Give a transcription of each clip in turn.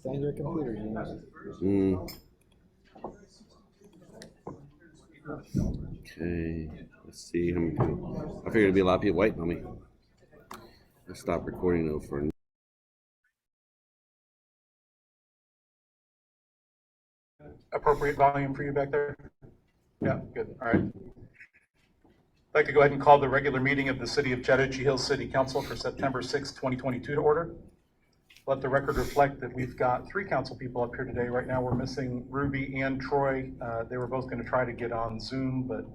Find your computer. Okay, let's see how many people. I figured it'd be a lot of people waiting on me. Let's stop recording though for. Appropriate volume for you back there? Yeah, good. All right. I'd like to go ahead and call the regular meeting of the City of Chattahoochee Hills City Council for September 6, 2022 to order. Let the record reflect that we've got 3 council people up here today. Right now we're missing Ruby and Troy. They were both going to try to get on Zoom, but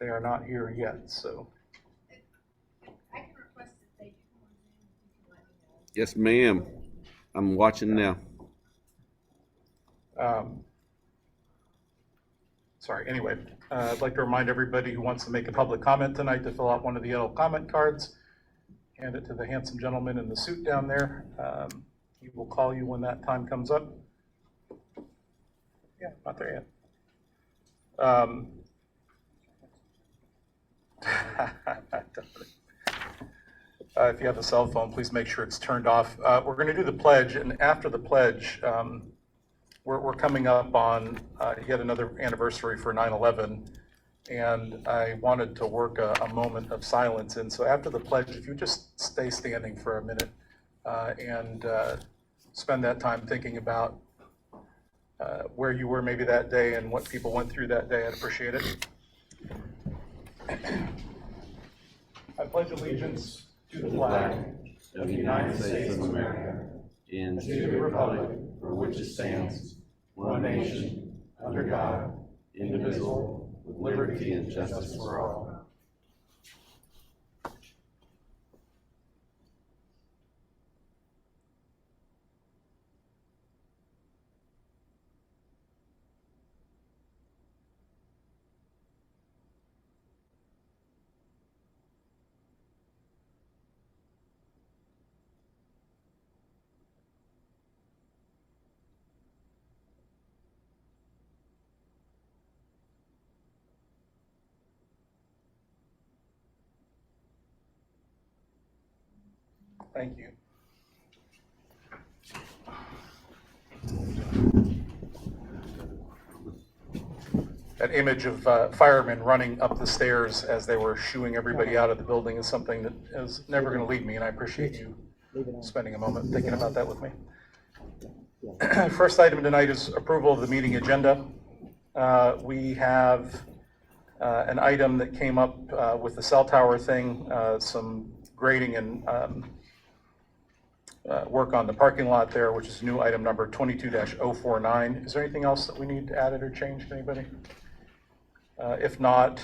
they are not here yet, so. I can request that they come on Zoom if you can let me know. Yes, ma'am. I'm watching now. Sorry, anyway, I'd like to remind everybody who wants to make a public comment tonight to fill out one of the yellow comment cards. Hand it to the handsome gentleman in the suit down there. He will call you when that time comes up. Yeah, not there yet. If you have a cell phone, please make sure it's turned off. We're going to do the pledge, and after the pledge, we're coming up on yet another anniversary for 9/11, and I wanted to work a moment of silence in. So after the pledge, if you just stay standing for a minute and spend that time thinking about where you were maybe that day and what people went through that day, I'd appreciate it. I pledge allegiance to the flag of the United States of America and to the republic for which it stands, one nation, under God, indivisible, with liberty and justice for all. Thank you. That image of firemen running up the stairs as they were shooing everybody out of the building is something that is never going to leave me, and I appreciate you spending a moment thinking about that with me. First item tonight is approval of the meeting agenda. We have an item that came up with the cell tower thing, some grading and work on the parking lot there, which is new item number 22-049. Is there anything else that we need added or changed, anybody? If not,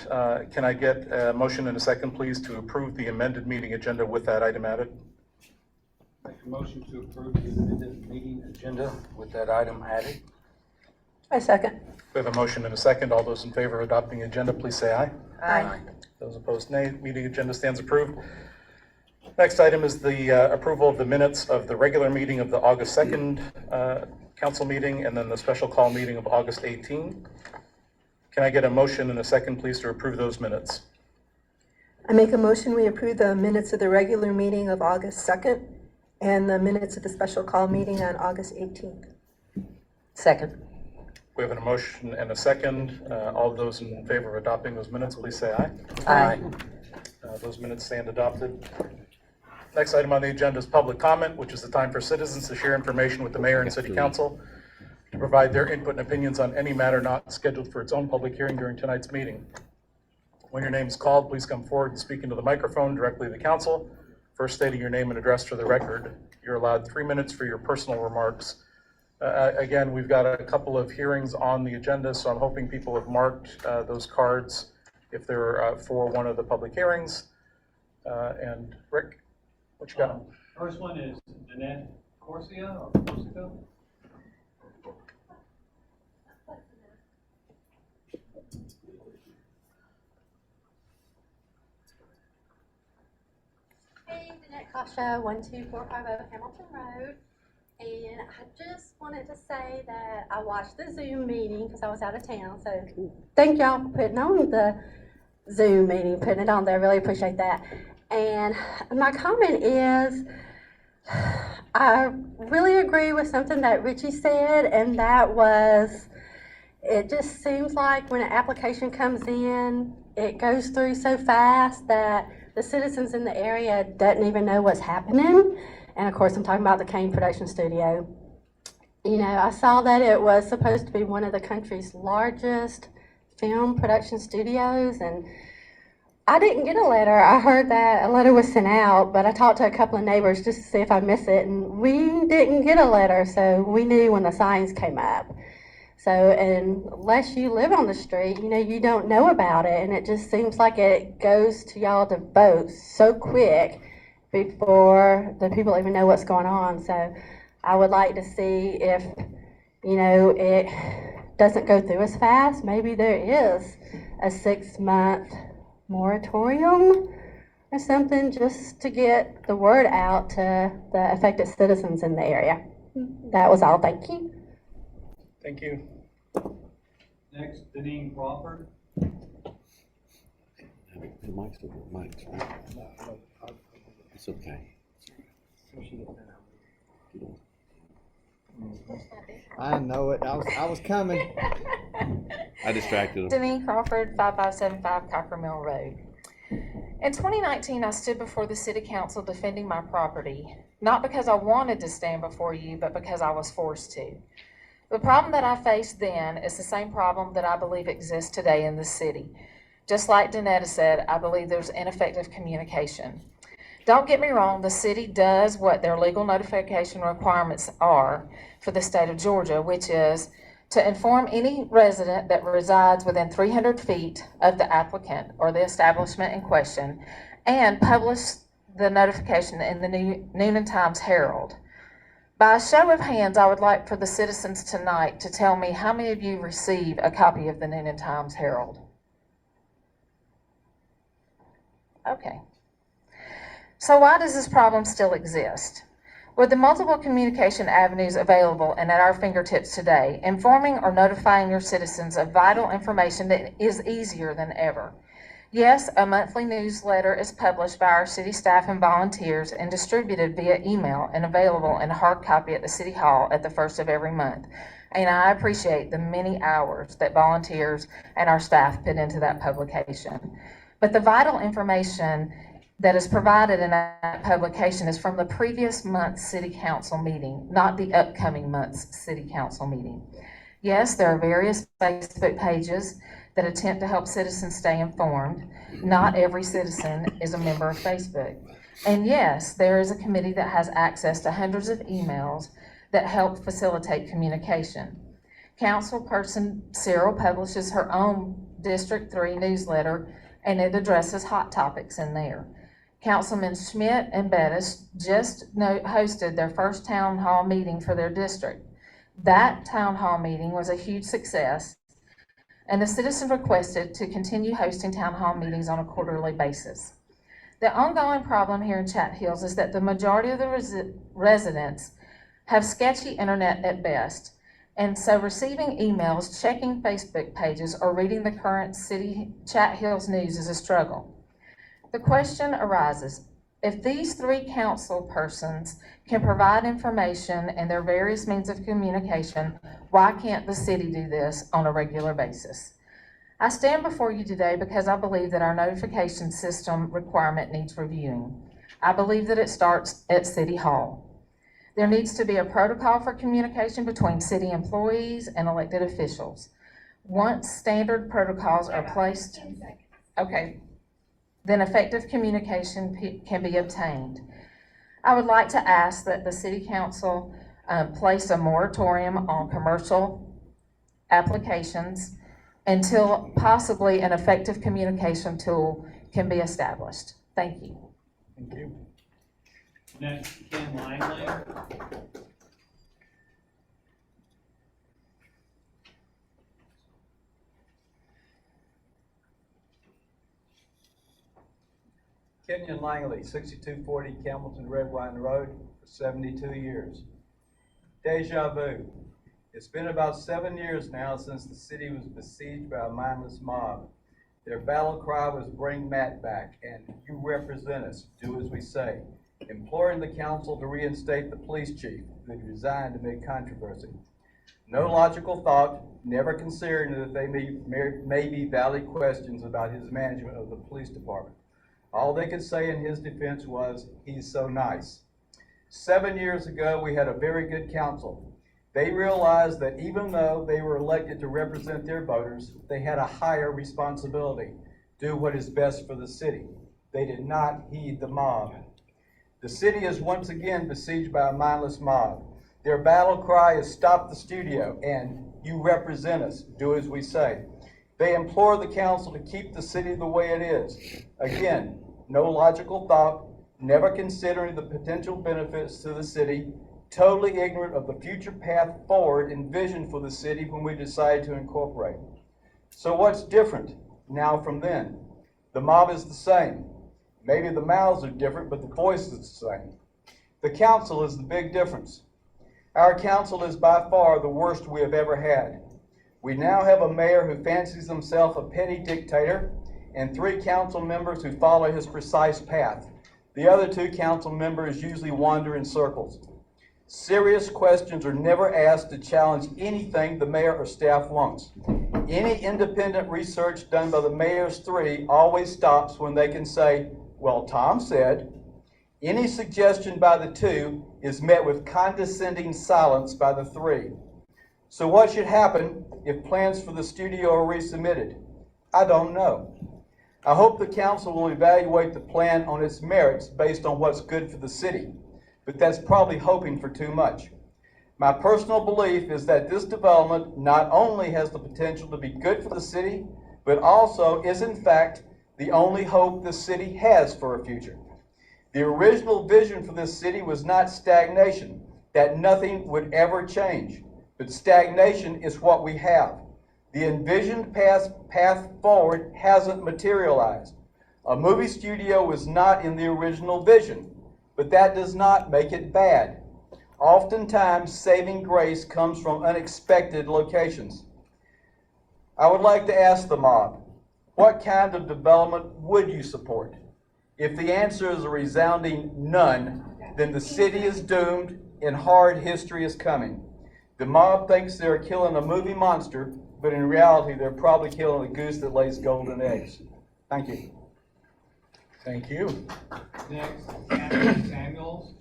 can I get a motion and a second, please, to approve the amended meeting agenda with that item added? Make a motion to approve the amended meeting agenda with that item added. I second. We have a motion and a second. All those in favor of adopting the agenda, please say aye. Aye. Those opposed, nay. Meeting agenda stands approved. Next item is the approval of the minutes of the regular meeting of the August 2nd council meeting and then the special call meeting of August 18. Can I get a motion and a second, please, to approve those minutes? I make a motion we approve the minutes of the regular meeting of August 2nd and the minutes of the special call meeting on August 18th. Second. We have a motion and a second. All of those in favor of adopting those minutes, please say aye. Aye. Those minutes stand adopted. Next item on the agenda is public comment, which is the time for citizens to share information with the mayor and city council to provide their input and opinions on any matter not scheduled for its own public hearing during tonight's meeting. When your name is called, please come forward and speak into the microphone directly to the council, first stating your name and address for the record. You're allowed 3 minutes for your personal remarks. Again, we've got a couple of hearings on the agenda, so I'm hoping people have marked those cards if they're for one of the public hearings. And Rick, what you got? First one is Annette Corsia or Corsica. Hey, Danette Kasha, 12450 Hamilton Road. And I just wanted to say that I watched the Zoom meeting because I was out of town. So thank y'all for putting on the Zoom meeting, putting it on there. I really appreciate that. And my comment is, I really agree with something that Richie said, and that was, it just seems like when an application comes in, it goes through so fast that the citizens in the area doesn't even know what's happening. And of course, I'm talking about the Kane Production Studio. You know, I saw that it was supposed to be one of the country's largest film production studios, and I didn't get a letter. I heard that a letter was sent out, but I talked to a couple of neighbors just to see if I missed it, and we didn't get a letter, so we knew when the signs came up. So unless you live on the street, you know, you don't know about it, and it just seems like it goes to y'all to vote so quick before the people even know what's going on. So I would like to see if, you know, it doesn't go through as fast. Maybe there is a 6-month moratorium or something just to get the word out to the affected citizens in the area. That was all. Thank you. Thank you. Next, Deneen Crawford. The mic's still on. Mic's right? It's okay. I know it. I was coming. I distracted him. Deneen Crawford, 5575 Cocker Mill Road. In 2019, I stood before the City Council defending my property, not because I wanted to stand before you, but because I was forced to. The problem that I faced then is the same problem that I believe exists today in the city. Just like Danetta said, I believe there's ineffective communication. Don't get me wrong, the city does what their legal notification requirements are for the state of Georgia, which is to inform any resident that resides within 300 feet of the applicant or the establishment in question and publish the notification in the Noonan Times Herald. By a show of hands, I would like for the citizens tonight to tell me how many of you receive a copy of the Noonan Times Herald. Okay. So why does this problem still exist? With the multiple communication avenues available and at our fingertips today, informing or notifying your citizens of vital information is easier than ever. Yes, a monthly newsletter is published by our city staff and volunteers and distributed via email and available in hard copy at the City Hall at the first of every month. And I appreciate the many hours that volunteers and our staff put into that publication. But the vital information that is provided in that publication is from the previous month's City Council meeting, not the upcoming month's City Council meeting. Yes, there are various Facebook pages that attempt to help citizens stay informed. Not every citizen is a member of Facebook. And yes, there is a committee that has access to hundreds of emails that help facilitate communication. Councilperson Cyril publishes her own District 3 newsletter, and it addresses hot topics in there. Councilman Schmidt and Bettis just hosted their first town hall meeting for their district. That town hall meeting was a huge success, and the citizens requested to continue hosting town hall meetings on a quarterly basis. The ongoing problem here in Chat Hills is that the majority of the residents have sketchy internet at best, and so receiving emails, checking Facebook pages, or reading the current city Chat Hills news is a struggle. The question arises, if these three council persons can provide information and their various means of communication, why can't the city do this on a regular basis? I stand before you today because I believe that our notification system requirement needs reviewing. I believe that it starts at City Hall. There needs to be a protocol for communication between city employees and elected officials. Once standard protocols are placed, okay, then effective communication can be obtained. I would like to ask that the City Council place a moratorium on commercial applications until possibly an effective communication tool can be established. Thank you. Thank you. Next, Ken Langley. Kenyon Langley, 6240 Campbellton Redwine Road, for 72 years. Deja vu. It's been about 7 years now since the city was besieged by a mindless mob. Their battle cry was "Bring Matt back," and "You represent us, do as we say." imploring the council to reinstate the police chief who had resigned amid controversy. No logical thought, never considering that they may be valid questions about his management of the police department. All they could say in his defense was, he's so nice. 7 years ago, we had a very good council. They realized that even though they were elected to represent their voters, they had a higher responsibility, do what is best for the city. They did not heed the mob. The city is once again besieged by a mindless mob. Their battle cry is stop the studio and you represent us, do as we say. They implore the council to keep the city the way it is. Again, no logical thought, never considering the potential benefits to the city, totally ignorant of the future path forward envisioned for the city when we decided to incorporate. So what's different now from then? The mob is the same. Maybe the mouths are different, but the voice is the same. The council is the big difference. Our council is by far the worst we have ever had. We now have a mayor who fancies himself a petty dictator and 3 council members who follow his precise path. The other 2 council members usually wander in circles. Serious questions are never asked to challenge anything the mayor or staff wants. Any independent research done by the mayor's 3 always stops when they can say, well, Tom said. Any suggestion by the 2 is met with condescending silence by the 3. So what should happen if plans for the studio are resubmitted? I don't know. I hope the council will evaluate the plan on its merits based on what's good for the city, but that's probably hoping for too much. My personal belief is that this development not only has the potential to be good for the city, but also is in fact the only hope the city has for a future. The original vision for this city was not stagnation, that nothing would ever change, but stagnation is what we have. The envisioned path forward hasn't materialized. A movie studio was not in the original vision, but that does not make it bad. Oftentimes, saving grace comes from unexpected locations. I would like to ask the mob, what kind of development would you support? If the answer is a resounding none, then the city is doomed and hard history is coming. The mob thinks they're killing a movie monster, but in reality, they're probably killing a goose that lays golden eggs. Thank you. Thank you. Next, Anthony Samuels.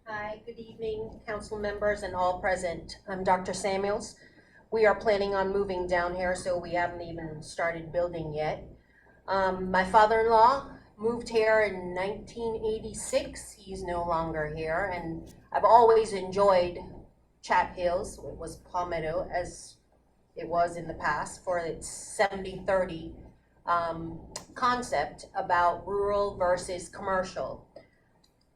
Hi, good evening, council members and all present. I'm Dr. Samuels. We are planning on moving down here, so we haven't even started building yet. My father-in-law moved here in 1986. He's no longer here, and I've always enjoyed Chat Hills. It was Palmetto, as it was in the past, for its 70-30 concept about rural versus commercial.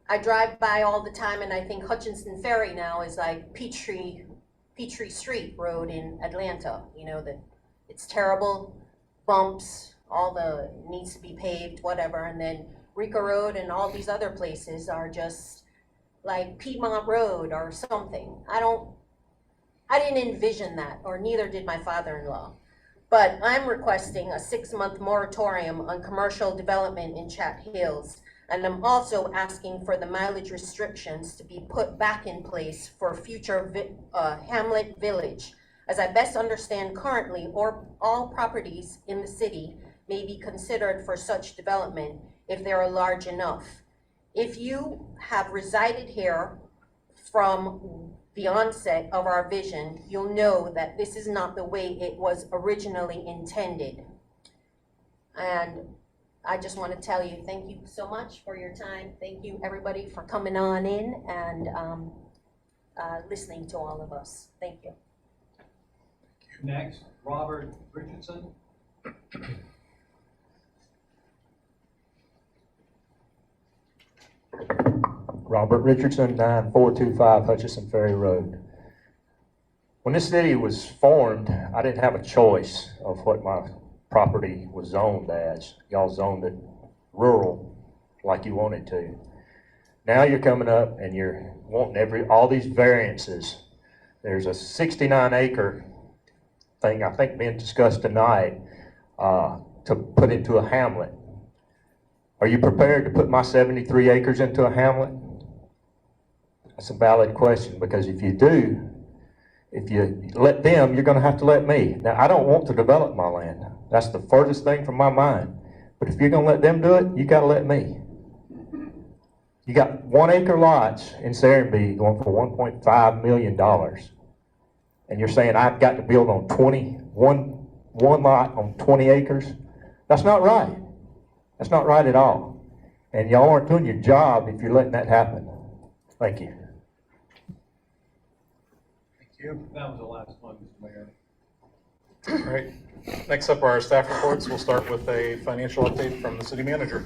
I drive by all the time, and I think Hutchinson Ferry now is like Peachtree Street Road in Atlanta. You know, that it's terrible, bumps, all the needs to be paved, whatever, and then Rica Road and all these other places are just like Piedmont Road or something. I didn't envision that, or neither did my father-in-law. But I'm requesting a 6-month moratorium on commercial development in Chat Hills. And I'm also asking for the mileage restrictions to be put back in place for future Hamlet Village. As I best understand currently, all properties in the city may be considered for such development if they are large enough. If you have resided here from the onset of our vision, you'll know that this is not the way it was originally intended. And I just want to tell you, thank you so much for your time. Thank you, everybody, for coming on in and listening to all of us. Thank you. Next, Robert Richardson. Robert Richardson, 9425 Hutchinson Ferry Road. When this city was formed, I didn't have a choice of what my property was zoned as. Y'all zoned it rural like you wanted to. Now you're coming up and you're wanting all these variances. There's a 69 acre thing I think being discussed tonight, to put into a hamlet. Are you prepared to put my 73 acres into a hamlet? That's a valid question, because if you do, if you let them, you're gonna have to let me. Now, I don't want to develop my land. That's the furthest thing from my mind. But if you're gonna let them do it, you gotta let me. You got 1 acre lots in Serenbe going for $1.5 million. And you're saying I've got to build on one lot on 20 acres? That's not right. That's not right at all. And y'all aren't doing your job if you're letting that happen. Thank you. Thank you. That was the last one, Mr. Mayor. All right. Next up are our staff reports. We'll start with a financial update from the city manager.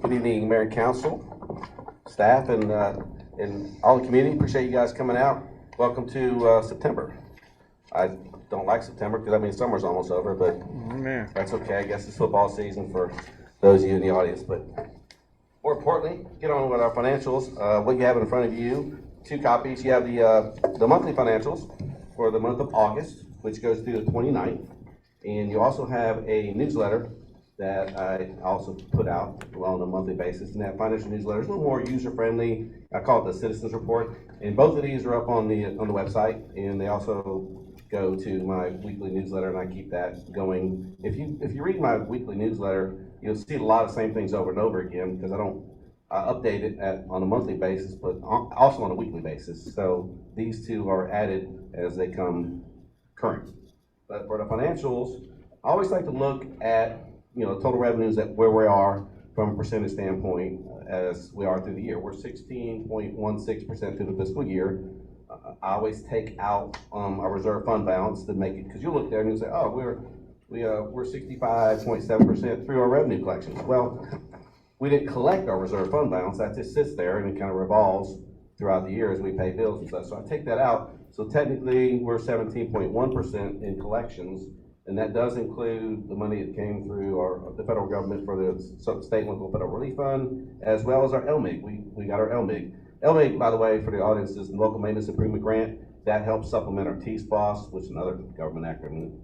Good evening, Mayor and Council, staff, and all the community. Appreciate you guys coming out. Welcome to September. I don't like September because that means summer's almost over, but that's okay. I guess it's football season for those of you in the audience. But more importantly, get on with our financials. What you have in front of you, 2 copies. You have the monthly financials for the month of August, which goes through the 29th. And you also have a newsletter that I also put out on a monthly basis. And that financial newsletter is a little more user-friendly. I call it the Citizens Report. And both of these are up on the website, and they also go to my weekly newsletter, and I keep that going. If you read my weekly newsletter, you'll see a lot of the same things over and over again, because I update it on a monthly basis, but also on a weekly basis. So these two are added as they come current. But for the financials, I always like to look at total revenues at where we are from a percentage standpoint as we are through the year. We're 16.16% through the fiscal year. I always take out our reserve fund balance to make it, because you look there and you say, oh, we're 65.7% through our revenue collections. Well, we didn't collect our reserve fund balance. That just sits there and it kind of revolves throughout the year as we pay bills and stuff. So I take that out. So technically, we're 17.1% in collections. And that does include the money that came through the federal government for the state and local federal relief fund, as well as our LMIG. We got our LMIG. LMIG, by the way, for the audience, is the Local Maintenance Improvement Grant. That helps supplement our TSPOS, which is another government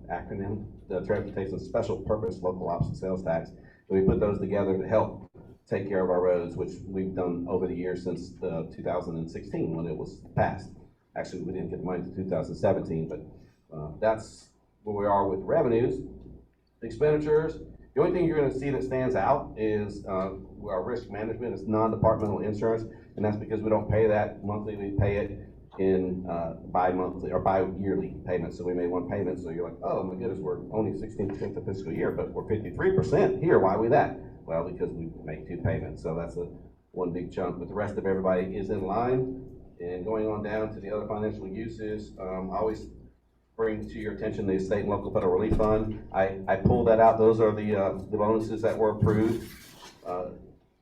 acronym, the Transportation Special Purpose Local Ops and Sales Tax. And we put those together to help take care of our roads, which we've done over the years since 2016 when it was passed. Actually, we didn't get the money until 2017, but that's where we are with revenues. Expenditures, the only thing you're going to see that stands out is our risk management. It's non-departmental insurance, and that's because we don't pay that monthly. We pay it in bi-monthly or bi-yearly payments. So we made one payment, so you're like, oh my goodness, we're only 16% the fiscal year, but we're 53% here. Why are we that? Well, because we make 2 payments, so that's one big chunk. But the rest of everybody is in line. And going on down to the other financial uses, I always bring to your attention the state and local federal relief fund. I pulled that out. Those are the bonuses that were approved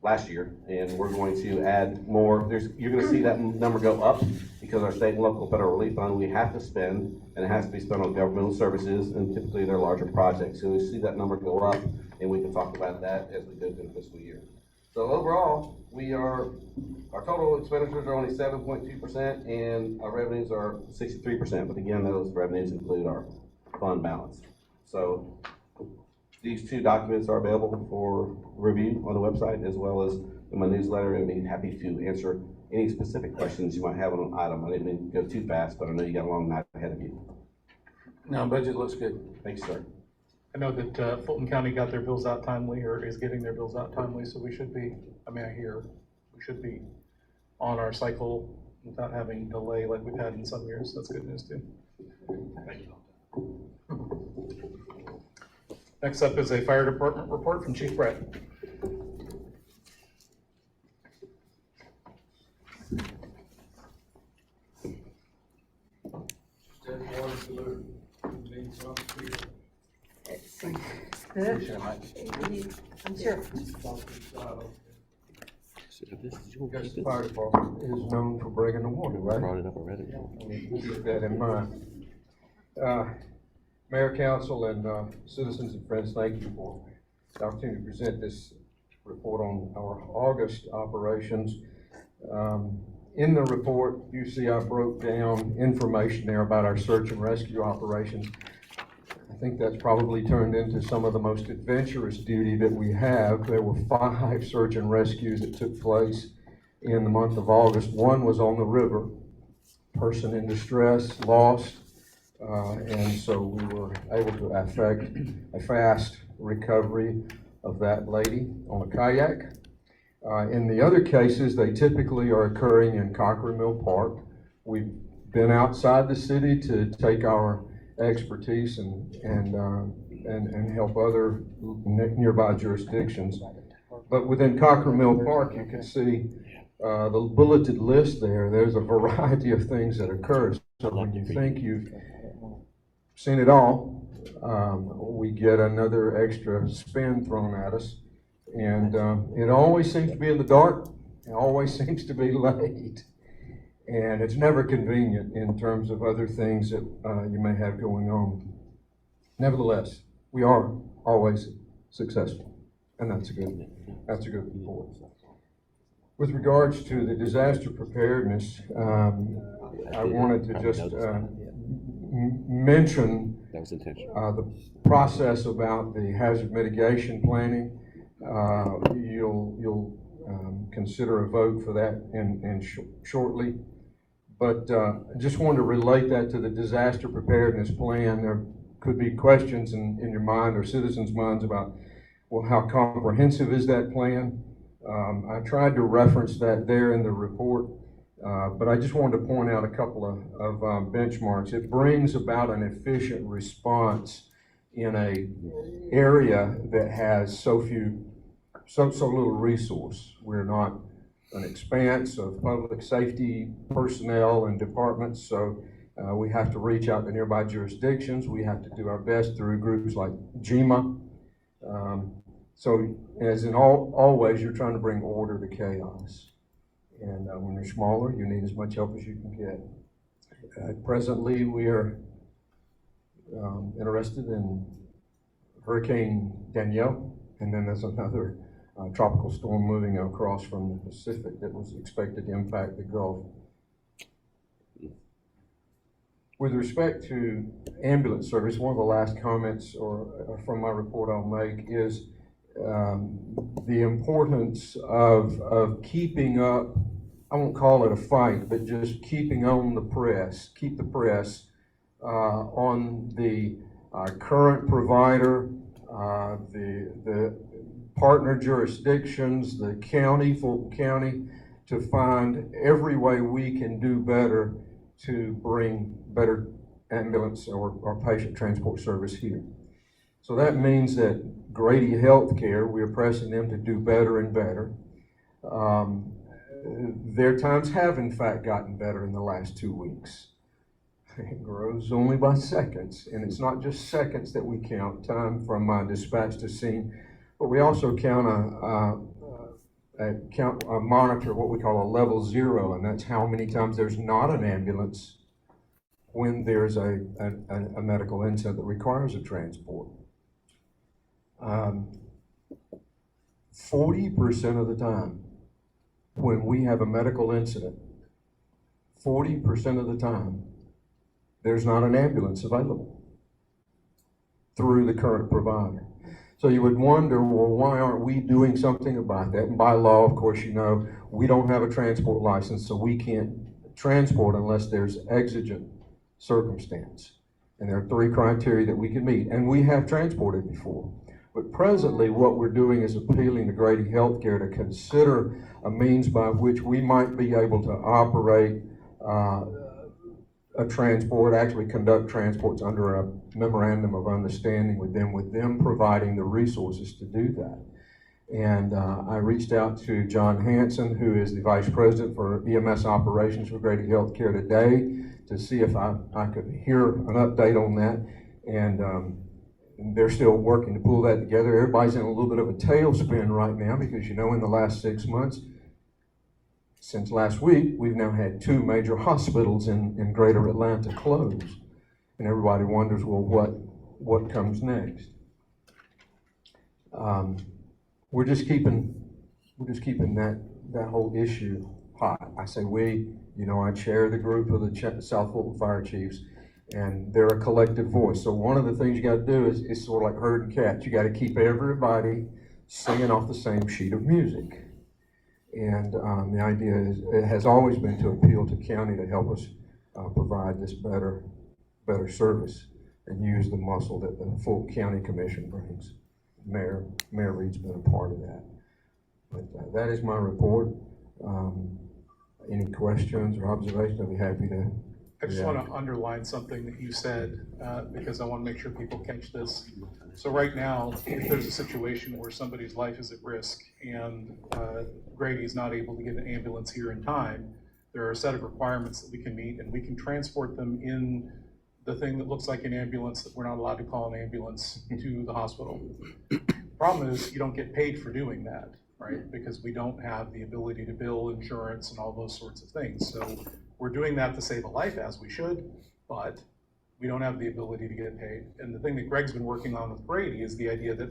last year, and we're going to add more. You're going to see that number go up because our state and local federal relief fund we have to spend, and it has to be spent on governmental services, and typically they're larger projects. So we see that number go up, and we can talk about that as we go through the fiscal year. So overall, our total expenditures are only 7.2%, and our revenues are 63%. But again, those revenues include our fund balance. So these 2 documents are available for review on the website as well as in my newsletter, and I'd be happy to answer any specific questions you might have on an item. I didn't mean to go too fast, but I know you got a long night ahead of you. No, budget looks good. Thanks, sir. I know that Fulton County got their bills out timely, or is getting their bills out timely, so we should be, I hear we should be on our cycle without having delay like we've had in some years. That's good news too. Thank you. Next up is a fire department report from Chief Brett. I'm sure. Because the fire department is known for bringing the water, right? Brought it up already. Keep that in mind. Mayor, council, and citizens and friends, thank you for the opportunity to present this report on our August operations. In the report, you see I broke down information there about our search and rescue operations. I think that's probably turned into some of the most adventurous duty that we have. There were 5 search and rescues that took place in the month of August. One was on the river, person in distress, lost, and so we were able to effect a fast recovery of that lady on a kayak. In the other cases, they typically are occurring in Cochrane Mill Park. We've been outside the city to take our expertise and help other nearby jurisdictions. But within Cochrane Mill Park, you can see the bulleted list there. There's a variety of things that occur. So when you think you've seen it all, we get another extra spin thrown at us. And it always seems to be in the dark. It always seems to be late. And it's never convenient in terms of other things that you may have going on. Nevertheless, we are always successful, and that's a good report. With regards to the disaster preparedness, I wanted to just mention the process about the hazard mitigation planning. You'll consider a vote for that shortly. But I just wanted to relate that to the disaster preparedness plan. There could be questions in your mind or citizens' minds about, well, how comprehensive is that plan? I tried to reference that there in the report, but I just wanted to point out a couple of benchmarks. It brings about an efficient response in a area that has so little resource. We're not an expanse of public safety personnel and departments, so we have to reach out to nearby jurisdictions. We have to do our best through groups like GMA. So as in always, you're trying to bring order to chaos. And when you're smaller, you need as much help as you can get. Presently, we are interested in Hurricane Danielle, and then there's another tropical storm moving across from the Pacific that was expected to impact the Gulf. With respect to ambulance service, one of the last comments from my report I'll make is the importance of keeping up, I won't call it a fight, but just keeping on the press, keep the press on the current provider, the partner jurisdictions, the county, Fulton County, to find every way we can do better to bring better ambulance or patient transport service here. So that means that Grady Healthcare, we're pressing them to do better and better. Their times have in fact gotten better in the last 2 weeks. It grows only by seconds, and it's not just seconds that we count, time from dispatch to scene, but we also monitor what we call a level 0, and that's how many times there's not an ambulance when there's a medical incident that requires a transport. 40% of the time when we have a medical incident, 40% of the time, there's not an ambulance available through the current provider. So you would wonder, well, why aren't we doing something about that? And by law, of course, you know, we don't have a transport license, so we can't transport unless there's exigent circumstance. And there are 3 criteria that we can meet, and we have transported before. But presently, what we're doing is appealing to Grady Healthcare to consider a means by which we might be able to operate a transport, actually conduct transports under a memorandum of understanding with them providing the resources to do that. And I reached out to John Hanson, who is the Vice President for EMS Operations for Grady Healthcare today, to see if I could hear an update on that. And they're still working to pull that together. Everybody's in a little bit of a tailspin right now because, you know, in the last 6 months, since last week, we've now had 2 major hospitals in greater Atlanta close. And everybody wonders, well, what comes next? We're just keeping that whole issue hot. I say we, I chair the group of the South Fulton Fire Chiefs, and they're a collective voice. So one of the things you gotta do is sort of like herding cats. You gotta keep everybody singing off the same sheet of music. And the idea it has always been to appeal to county to help us provide this better service and use the muscle that the Fulton County Commission brings. Mayor Reed's been a part of that. But that is my report. Any questions or observations, I'd be happy to. I just want to underline something that you said, because I want to make sure people catch this. So right now, if there's a situation where somebody's life is at risk and Grady is not able to get an ambulance here in time, there are a set of requirements that we can meet, and we can transport them in the thing that looks like an ambulance that we're not allowed to call an ambulance to the hospital. Problem is, you don't get paid for doing that, right? Because we don't have the ability to bill insurance and all those sorts of things. So we're doing that to save a life, as we should, but we don't have the ability to get paid. And the thing that Greg's been working on with Brady is the idea that,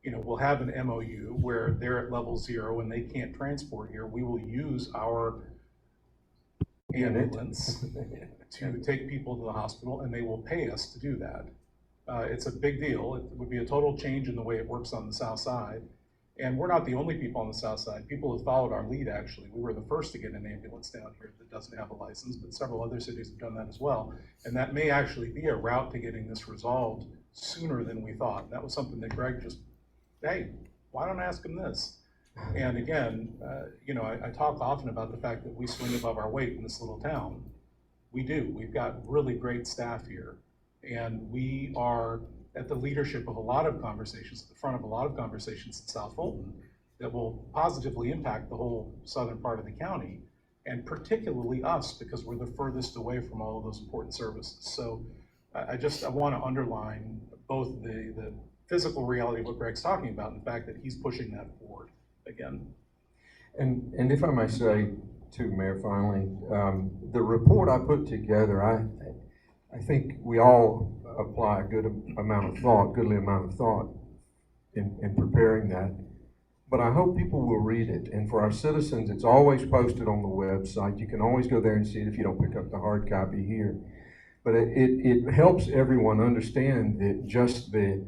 we'll have an MOU where they're at level 0 and they can't transport here. We will use our ambulance to take people to the hospital, and they will pay us to do that. It's a big deal. It would be a total change in the way it works on the south side. And we're not the only people on the south side. People have followed our lead, actually. We were the first to get an ambulance down here that doesn't have a license, but several other cities have done that as well. And that may actually be a route to getting this resolved sooner than we thought. And that was something that Greg just, hey, why don't I ask him this? And again, I talk often about the fact that we swing above our weight in this little town. We do. We've got really great staff here. And we are at the leadership of a lot of conversations, at the front of a lot of conversations in South Fulton that will positively impact the whole southern part of the county, and particularly us, because we're the furthest away from all of those important services. So I want to underline both the physical reality of what Greg's talking about and the fact that he's pushing that forward again. And if I may say too, Mayor, finally, the report I put together, I think we all apply a goodly amount of thought in preparing that. But I hope people will read it. And for our citizens, it's always posted on the website. You can always go there and see it if you don't pick up the hard copy here. But it helps everyone understand that just the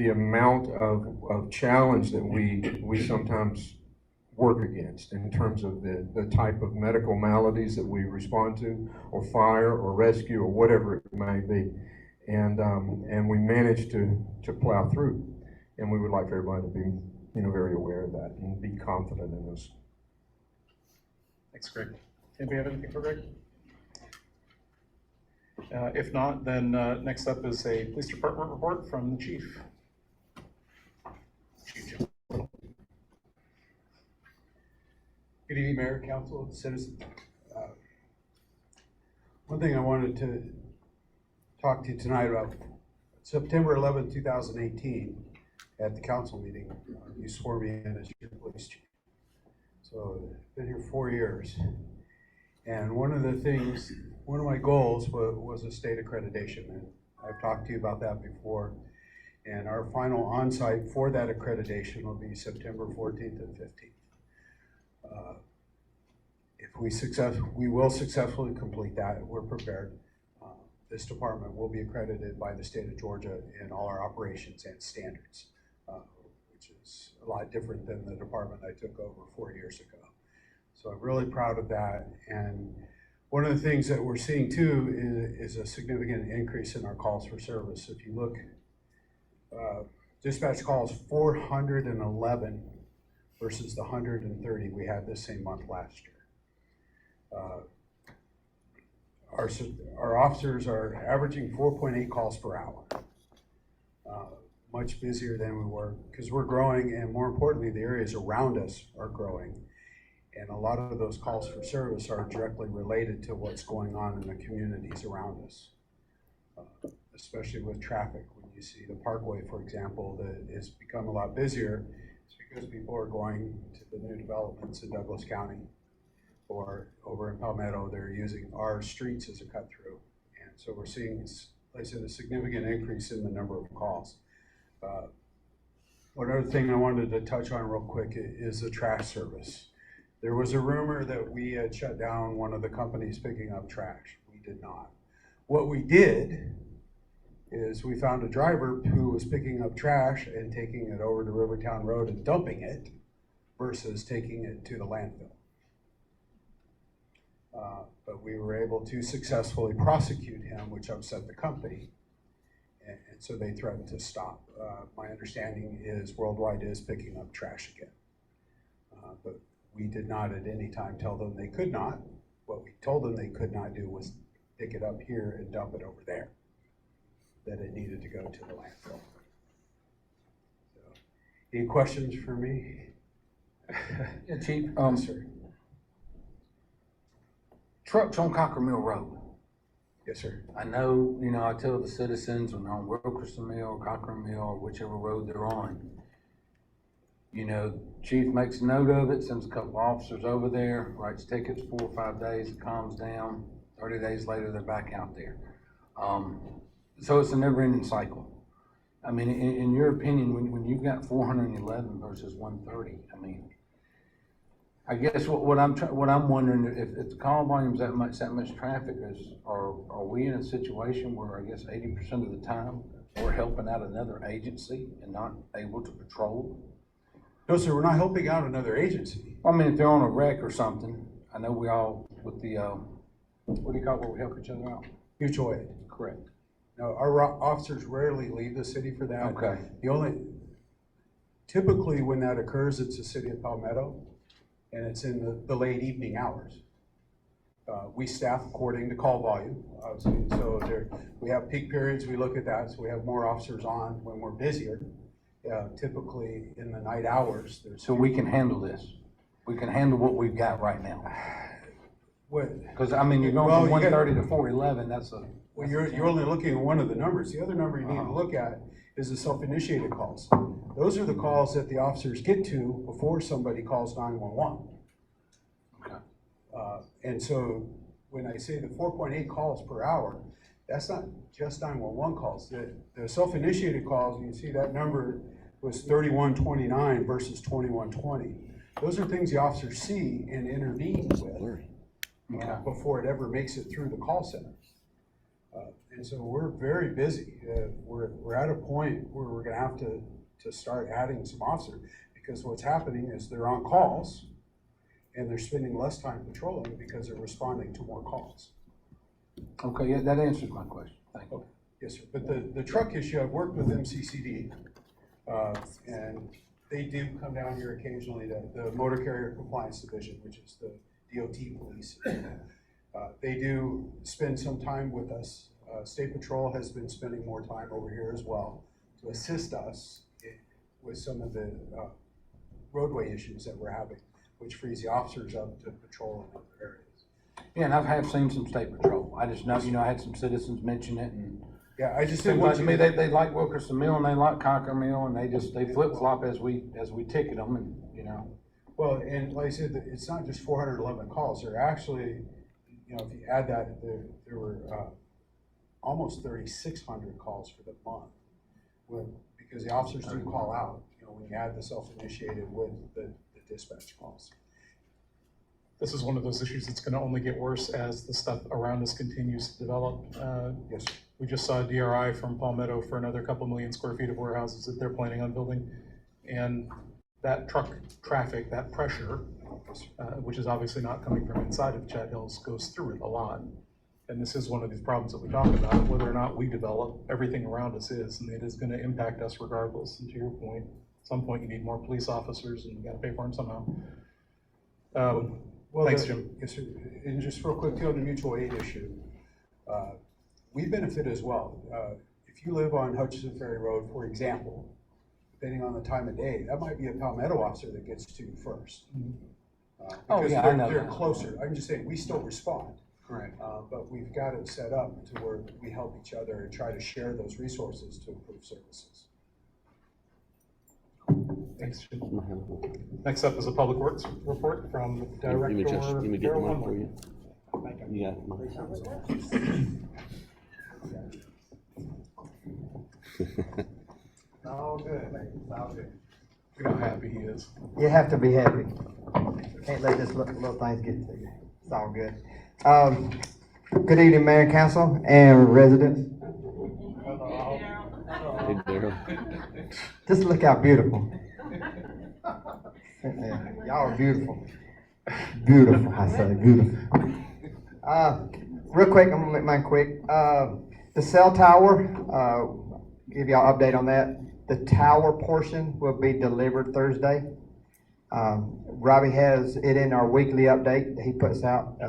amount of challenge that we sometimes work against in terms of the type of medical maladies that we respond to, or fire, or rescue, or whatever it may be. And we manage to plow through. And we would like for everybody to be, very aware of that and be confident in this. Thanks, Greg. Anybody have anything for Greg? If not, then next up is a police department report from the chief. Chief Jim. Good evening, Mayor, Council, citizens. One thing I wanted to talk to you tonight about, September 11, 2018, at the council meeting, you swore me in as your police chief. So I've been here 4 years. And one of my goals was a state accreditation. And I've talked to you about that before. And our final on-site for that accreditation will be September 14th and 15th. If we will successfully complete that, we're prepared. This department will be accredited by the state of Georgia in all our operations and standards, which is a lot different than the department I took over 4 years ago. So I'm really proud of that. And one of the things that we're seeing too is a significant increase in our calls for service. If you look, dispatch calls 411 versus the 130 we had this same month last year. Our officers are averaging 4.8 calls per hour. Much busier than we were, because we're growing, and more importantly, the areas around us are growing. And a lot of those calls for service are directly related to what's going on in the communities around us, especially with traffic. When you see the Parkway, for example, that has become a lot busier, it's because people are going to the new developments in Douglas County, or over in Palmetto, they're using our streets as a cut-through. And so we're seeing, like I said, a significant increase in the number of calls. Another thing I wanted to touch on real quick is the trash service. There was a rumor that we had shut down one of the companies picking up trash. We did not. What we did is we found a driver who was picking up trash and taking it over to Rivertown Road and dumping it versus taking it to the landfill. But we were able to successfully prosecute him, which upset the company. And so they threatened to stop. My understanding is Worldwide is picking up trash again. But we did not at any time tell them they could not. What we told them they could not do was pick it up here and dump it over there, that it needed to go to the landfill. So, any questions for me? Yeah, Chief, Yes, sir. trucks on Cocker Mill Road. Yes, sir. I know, I tell the citizens when they're on Wilkerson Mill, Cocker Mill, or whichever road they're on, Chief makes a note of it, sends a couple officers over there, writes tickets 4 or 5 days, it calms down, 30 days later, they're back out there. So it's a never-ending cycle. I mean, in your opinion, when you've got 411 versus 130, I mean, I guess what I'm wondering, if the call volume's that much traffic, are we in a situation where I guess 80% of the time we're helping out another agency and not able to patrol? No, sir, we're not helping out another agency. Well, I mean, if they're on a wreck or something, I know we all, with the, what do you call it, where we help each other out? Mutual aid. Correct. No, our officers rarely leave the city for that. Okay. Typically when that occurs, it's the city of Palmetto, and it's in the late evening hours. We staff according to call volume, obviously, so we have peak periods, we look at that, so we have more officers on when we're busier. Typically in the night hours. So we can handle this. We can handle what we've got right now. Because, I mean, you're going from 130 to 411, that's a... Well, you're only looking at one of the numbers. The other number you need to look at is the self-initiated calls. Those are the calls that the officers get to before somebody calls 911. Okay. And so when I say the 4.8 calls per hour, that's not just 911 calls. The self-initiated calls, you can see that number was 3129 versus 2120. Those are things the officers see and intervene with before it ever makes it through the call center. And so we're very busy. We're at a point where we're gonna have to start adding some officers, because what's happening is they're on calls and they're spending less time patrolling because they're responding to more calls. Okay, yeah, that answers my question. Thank you. Yes, sir. But the truck issue, I've worked with MCCD, and they do come down here occasionally, the Motor Carrier Compliance Division, which is the DOT police. They do spend some time with us. State Patrol has been spending more time over here as well to assist us with some of the roadway issues that we're having, which frees the officers up to patrol in other areas. Yeah, and I have seen some state patrol. I just know, I had some citizens mention it, and yeah, I just didn't want to me, they like Wilkerson Mill and they like Cocker Mill, and they flip-flop as we ticket them, and Well, and like I said, it's not just 411 calls. There are actually, if you add that, there were almost 3,600 calls for the month, because the officers do call out, when you add the self-initiated with the dispatch calls. This is one of those issues that's gonna only get worse as the stuff around us continues to develop. Yes, sir. We just saw a DRI from Palmetto for another couple million square feet of warehouses that they're planning on building. And that truck traffic, that pressure, which is obviously not coming from inside of Chat Hills, goes through it a lot. And this is one of these problems that we talk about, whether or not we develop, everything around us is, and it is gonna impact us regardless. And to your point, at some point you need more police officers and you gotta pay for them somehow. Well, thanks, Jim. Yes, sir. And just real quick, too, on the mutual aid issue, we benefit as well. If you live on Hutchinson Ferry Road, for example, depending on the time of day, that might be a Palmetto officer that gets to first. Because I know they're that. closer. I'm just saying, we still respond. correct. But we've got it set up to where we help each other and try to share those resources to improve services. Thanks, Jim. Next up is a public works report from the director. Let me get the mic for you. You got It's all good, man. It's all good. Look how happy he is. You have to be happy. Can't let this little things get to you. It's all good. Good evening, Mayor and Council and residents. Just look how beautiful. Y'all are beautiful. Beautiful, I say, beautiful. Real quick, I'm gonna make mine quick. The cell tower, give y'all an update on that. The tower portion will be delivered Thursday. Robbie has it in our weekly update that he puts out.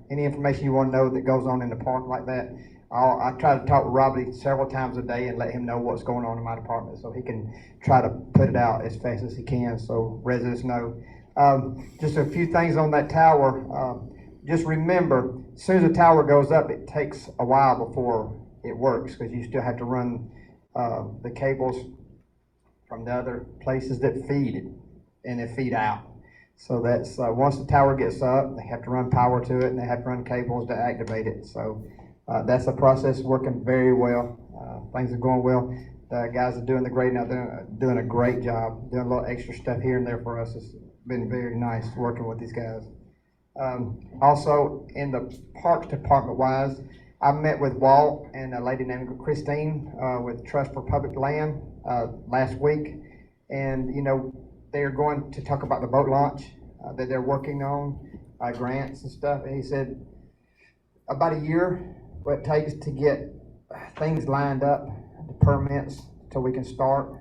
Any information you want to know that goes on in the park like that, I try to talk with Robbie several times a day and let him know what's going on in my department so he can try to put it out as fast as he can so residents know. Just a few things on that tower. Just remember, as soon as the tower goes up, it takes a while before it works because you still have to run the cables from the other places that feed it and they feed out. So that's once the tower gets up, they have to run power to it and they have to run cables to activate it. So that's a process working very well. Things are going well. The guys are doing the grading out there, doing a great job, doing a little extra stuff here and there for us. It's been very nice working with these guys. Also, in the parks department wise, I met with Walt and a lady named Christine with Trust for Public Land last week, and you know they're going to talk about the boat launch that they're working on, grants and stuff. And he said about a year what it takes to get things lined up, the permits, till we can start.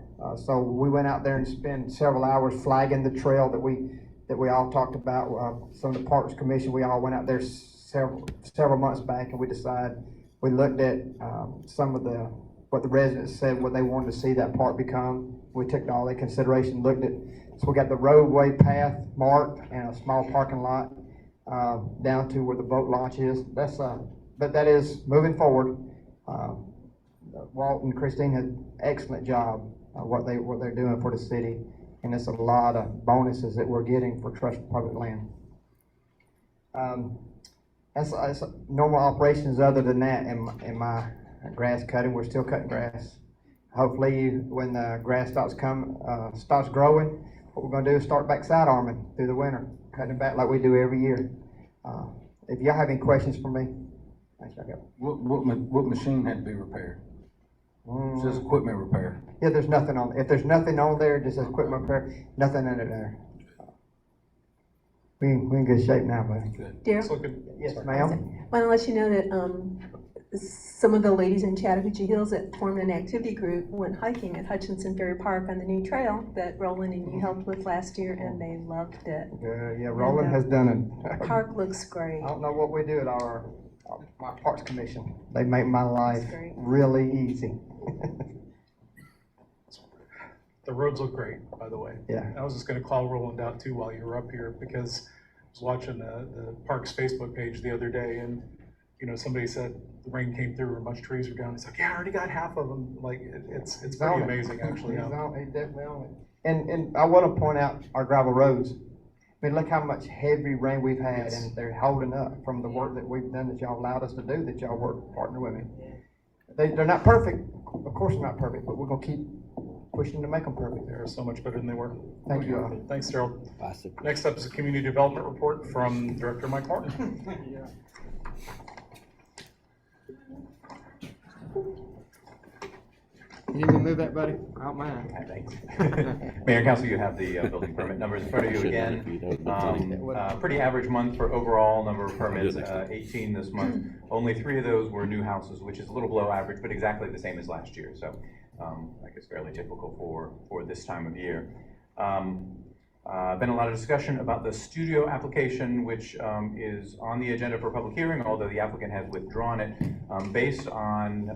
So we went out there and spent several hours flagging the trail that we all talked about. Some of the Parks Commission, we all went out there several months back, and we looked at some of what the residents said, what they wanted to see that park become. We took all that consideration, looked at, so we got the roadway path marked and a small parking lot down to where the boat launch is. But that is moving forward. Walt and Christine had an excellent job what they're doing for the city, and it's a lot of bonuses that we're getting for Trust for Public Land. That's normal operations. Other than that, in my grass cutting, we're still cutting grass. Hopefully, when the grass starts growing, what we're going to do is start back side arming through the winter, cutting it back like we do every year. If y'all have any questions for me, What machine had to be repaired? Just equipment repair. Yeah, there's nothing on. If there's nothing on there, just says equipment repair, nothing in it there. We in good shape now, buddy. Daryl? Yes, ma'am. Want to let you know that some of the ladies in Chattahoochee Hills that formed an activity group went hiking at Hutchinson Ferry Park on the new trail that Roland and you helped with last year, and they loved it. Yeah, Roland has done it. The park looks great. I don't know what we do at my Parks Commission. They make my life really easy. The roads look great, by the way. Yeah. I was just gonna call Roland out too while you were up here, because I was watching the park's Facebook page the other day, and you know, somebody said the rain came through and a bunch of trees were down. It's like, yeah, I already got half of them. Like, it's pretty amazing, actually. He's definitely on it. And I want to point out our gravel roads. I mean, look how much heavy rain we've had, and they're holding up from the work that we've done, that y'all allowed us to do, that y'all work partner with me. They're not perfect. Of course they're not perfect, but we're going to keep pushing to make them perfect. They're so much better than they were. Thank you all. Thanks, Daryl. Next up is a community development report from Director Mike Martin. You need me to move that, buddy? I don't mind. Thanks. Mayor and Council, you have the building permit numbers in front of you again. Pretty average month for overall number of permits, 18 this month. Only 3 of those were new houses, which is a little below average, but exactly the same as last year. So I guess fairly typical for this time of year. Been a lot of discussion about the studio application, which is on the agenda for public hearing, although the applicant has withdrawn it. Based on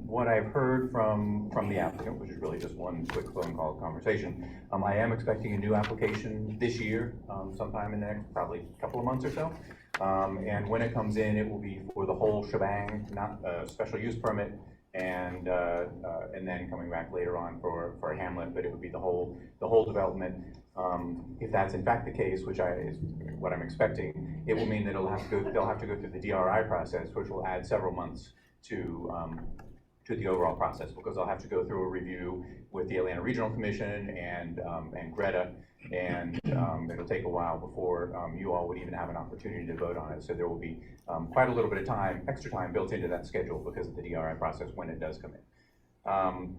what I've heard from the applicant, which is really just one quick phone call conversation, I am expecting a new application this year, sometime in the next probably couple of months or so. And when it comes in, it will be for the whole shebang, not a special use permit, and then coming back later on for a hamlet, but it would be the whole development. If that's in fact the case, which is what I'm expecting, it will mean that they'll have to go through the DRI process, which will add several months to to the overall process, because I'll have to go through a review with the Atlanta Regional Commission and Greta, and it'll take a while before you all would even have an opportunity to vote on it. So there will be quite a little bit of time, extra time built into that schedule because of the DRI process when it does come in.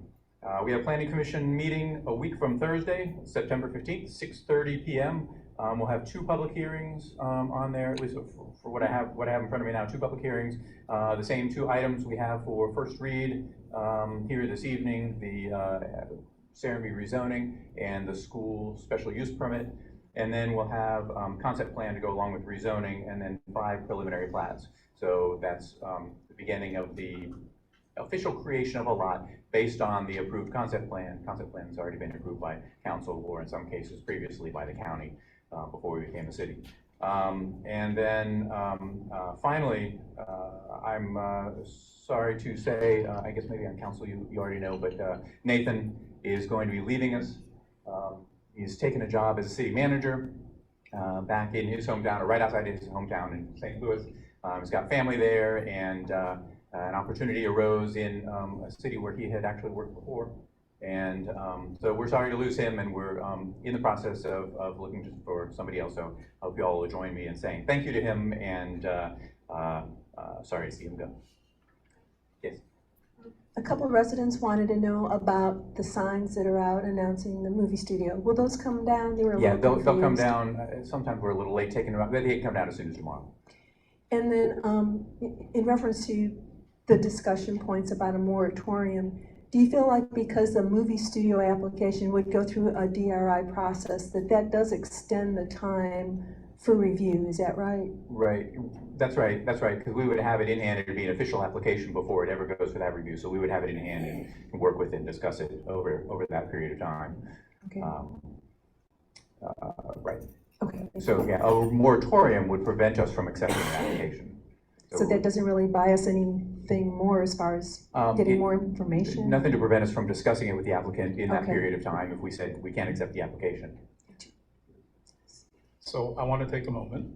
We have Planning Commission meeting a week from Thursday, September 15th, 6:30 p.m. We'll have 2 public hearings on there, at least for what I have in front of me now, 2 public hearings. The same 2 items we have for first read here this evening, the Serenbe rezoning and the school special use permit. And then we'll have concept plan to go along with rezoning, and then 5 preliminary plats. So that's the beginning of the official creation of a lot based on the approved concept plan. Concept plan has already been approved by council, or in some cases previously by the county before we became a city. And then finally, I'm sorry to say, I guess maybe on council you already know, but Nathan is going to be leaving us. He's taken a job as a city manager back in his hometown, or right outside his hometown in St. Louis. He's got family there, and an opportunity arose in a city where he had actually worked before. And so we're sorry to lose him, and we're in the process of looking for somebody else. So I hope you all will join me in saying thank you to him, and sorry to see him go. Yes? A couple of residents wanted to know about the signs that are out announcing the movie studio. Will those come down? They were a Yeah, little they'll come confused. down. Sometimes we're a little late taking them out. They come down as soon as tomorrow. And then in reference to the discussion points about a moratorium, do you feel like because the movie studio application would go through a DRI process, that does extend the time for review? Is that right? Right. That's right. That's right. Because we would have it in hand. It would be an official application before it ever goes for that review. So we would have it in hand and work with it and discuss it over that period of time. Okay. Right. Okay. So yeah, a moratorium would prevent us from accepting an application. So that doesn't really buy us anything more as far as getting more information? Nothing to prevent us from discussing it with the applicant in that Okay. period of time if we said we can't accept the application. So I want to take a moment,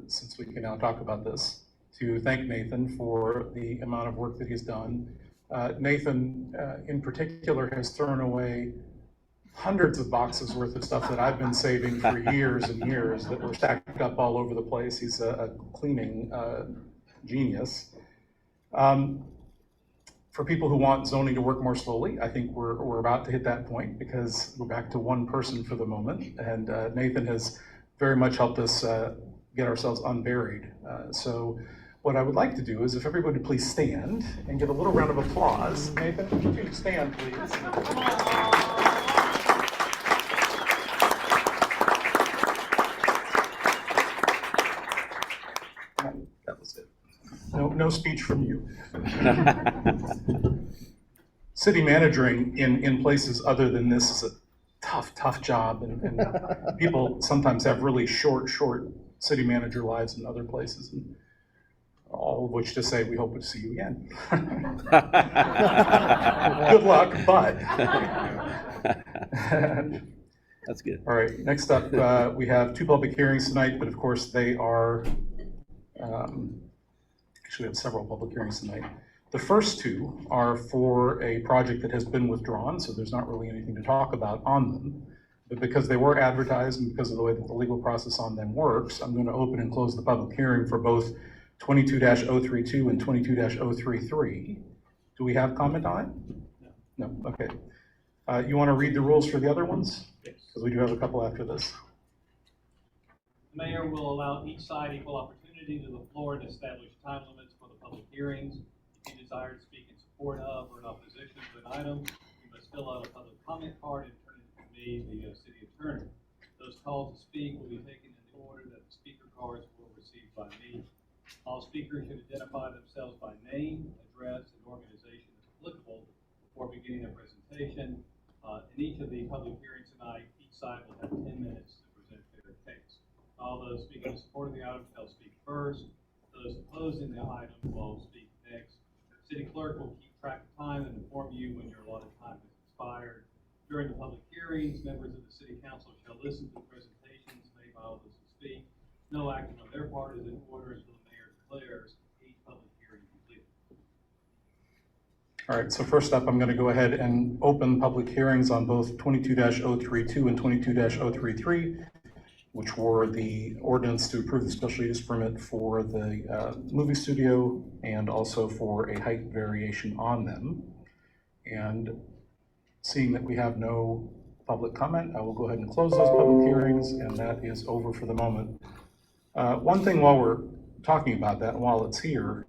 since we can now talk about this, to thank Nathan for the amount of work that he's done. Nathan, in particular, has thrown away hundreds of boxes worth of stuff that I've been saving for years and years that were stacked up all over the place. He's a cleaning genius. For people who want zoning to work more slowly, I think we're about to hit that point, because we're back to one person for the moment, and Nathan has very much helped us get ourselves unburied. So what I would like to do is, if everybody would please stand and give a little round of applause. Nathan, would you stand, please? That was it. No speech from you. City managing in places other than this is a tough job, and people sometimes have really short city manager lives in other places, and all of which to say we hope to see you again. Good luck, but. That's good. All right, next up, we have 2 public hearings tonight, but of course they are, actually we have several public hearings tonight. The first 2 are for a project that has been withdrawn, so there's not really anything to talk about on them. But because they were advertised and because of the way that the legal process on them works, I'm going to open and close the public hearing for both 22-032 and 22-033. Do we have comment on it? No, okay. You want to read the rules for the other ones? Yes. Because we do have a couple after this. The mayor will allow each side equal opportunity to the floor and establish time limits for the public hearings. If you desire to speak in support of or in opposition to an item, you must fill out a public comment card and turn it to me, the city attorney. Those called to speak will be taken in the order that the speaker cards were received by me. All speakers should identify themselves by name, address, and organization if applicable before beginning their presentation. In each of the public hearings tonight, each side will have 10 minutes to present their case. All those speaking in support of the item shall speak first. Those opposing the item will speak next. City clerk will keep track of time and inform you when your allotted time has expired. During the public hearings, members of the city council shall listen to the presentations made by all those who speak. No action on their part is in order until the mayor declares each public hearing completed. All right, so first up, I'm going to go ahead and open public hearings on both 22-032 and 22-033, which were the ordinance to approve the special use permit for the movie studio and also for a height variation on them. And seeing that we have no public comment, I will go ahead and close those public hearings, and that is over for the moment. One thing while we're talking about that, and while it's here,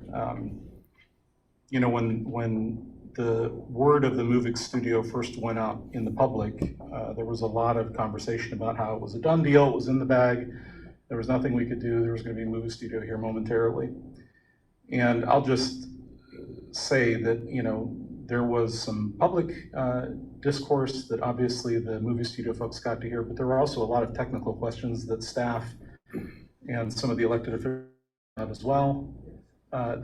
you know, when the word of the movie studio first went out in the public, there was a lot of conversation about how it was a done deal, it was in the bag, there was nothing we could do, there was going to be a movie studio here momentarily. And I'll just say that, you know, there was some public discourse that obviously the movie studio folks got to hear, but there were also a lot of technical questions that staff and some of the elected officials have as well.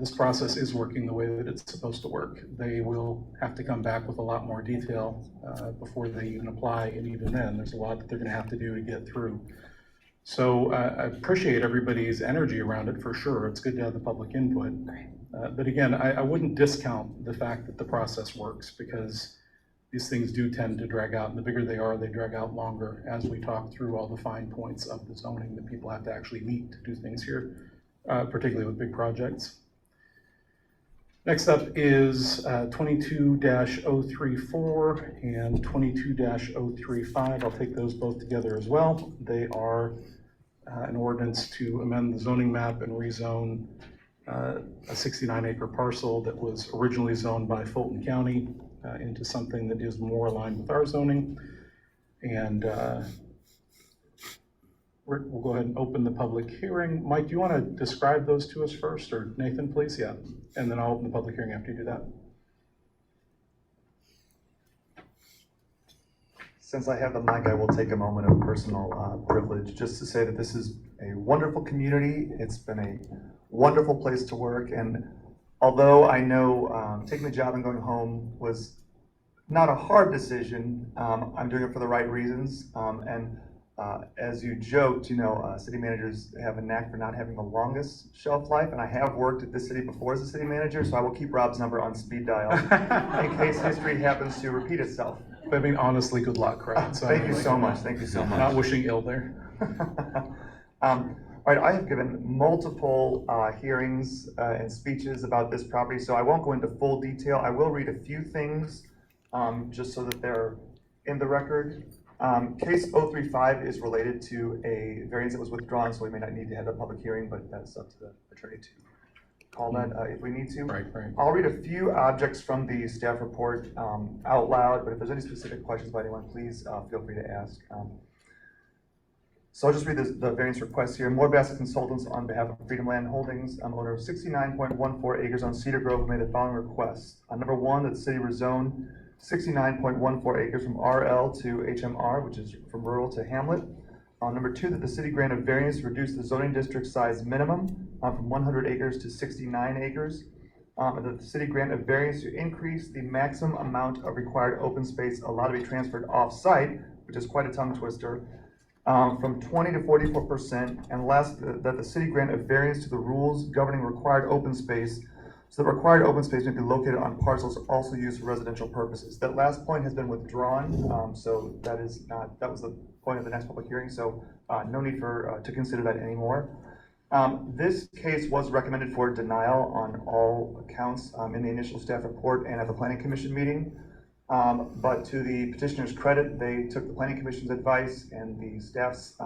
This process is working the way that it's supposed to work. They will have to come back with a lot more detail before they even apply, and even then, there's a lot that they're going to have to do to get through. So I appreciate everybody's energy around it for sure. It's good to have the public input. But again, I wouldn't discount the fact that the process works, because these things do tend to drag out, and the bigger they are, they drag out longer as we talk through all the fine points of the zoning that people have to actually meet to do things here, particularly with big projects. Next up is 22-034 and 22-035. I'll take those both together as well. They are an ordinance to amend the zoning map and rezone a 69-acre parcel that was originally zoned by Fulton County into something that is more aligned with our zoning. And we'll go ahead and open the public hearing. Mike, do you want to describe those to us first, or Nathan, please? Yeah, and then I'll open the public hearing after you do that. Since I have the mic, I will take a moment of personal privilege just to say that this is a wonderful community. It's been a wonderful place to work, and although I know taking the job and going home was not a hard decision, I'm doing it for the right reasons. As you joked, you know, city managers have a knack for not having the longest shelf life, and I have worked at this city before as a city manager, so I will keep Rob's number on speed dial in case history happens to repeat itself. I mean, honestly, good luck, right? So, thank you so much. Thank you so much. Not wishing ill there. All right, I have given multiple hearings and speeches about this property, so I won't go into full detail. I will read a few things just so that they're in the record. Case 035 is related to a variance that was withdrawn, so we may not need to have a public hearing, but that's up to the attorney to call that if we need to. Right. I'll read a few objects from the staff report out loud, but if there's any specific questions by anyone, please feel free to ask. So I'll just read the variance request here. Moore-Bassett Consultants, on behalf of Freedom Land Holdings, owner of 69.14 acres on Cedar Grove, made the following requests. Number one, that the city rezone 69.14 acres from RL to HMR, which is from rural to hamlet. Number two, that the city grant a variance to reduce the zoning district size minimum from 100 acres to 69 acres. And that the city grant a variance to increase the maximum amount of required open space allowed to be transferred off-site, which is quite a tongue twister, from 20 to 44%. And last, that the city grant a variance to the rules governing required open space, so the required open space may be located on parcels also used for residential purposes. That last point has been withdrawn, so that was the point of the next public hearing, so no need to consider that anymore. This case was recommended for denial on all accounts in the initial staff report and at the Planning Commission meeting. But to the petitioner's credit, they took the Planning Commission's advice and the staff's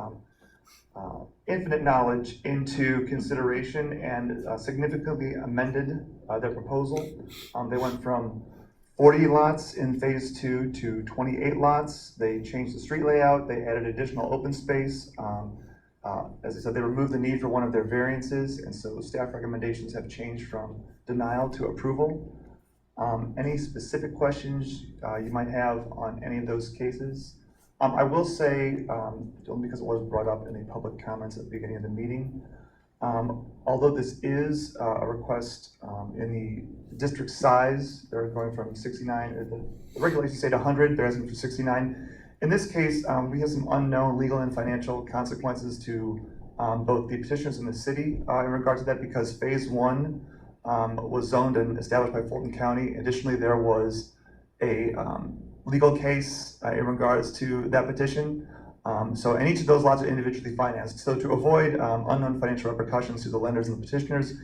infinite knowledge into consideration and significantly amended their proposal. They went from 40 lots in phase 2 to 28 lots. They changed the street layout. They added additional open space. As I said, they removed the need for one of their variances, and so staff recommendations have changed from denial to approval. Any specific questions you might have on any of those cases? I will say, only because it was brought up in the public comments at the beginning of the meeting, although this is a request in the district size, they're going from 69, the regulations say to 100, they're asking for 69. In this case, we have some unknown legal and financial consequences to both the petitioners and the city in regard to that, because phase 1 was zoned and established by Fulton County. Additionally, there was a legal case in regards to that petition. And each of those lots are individually financed. So to avoid unknown financial repercussions to the lenders and the petitioners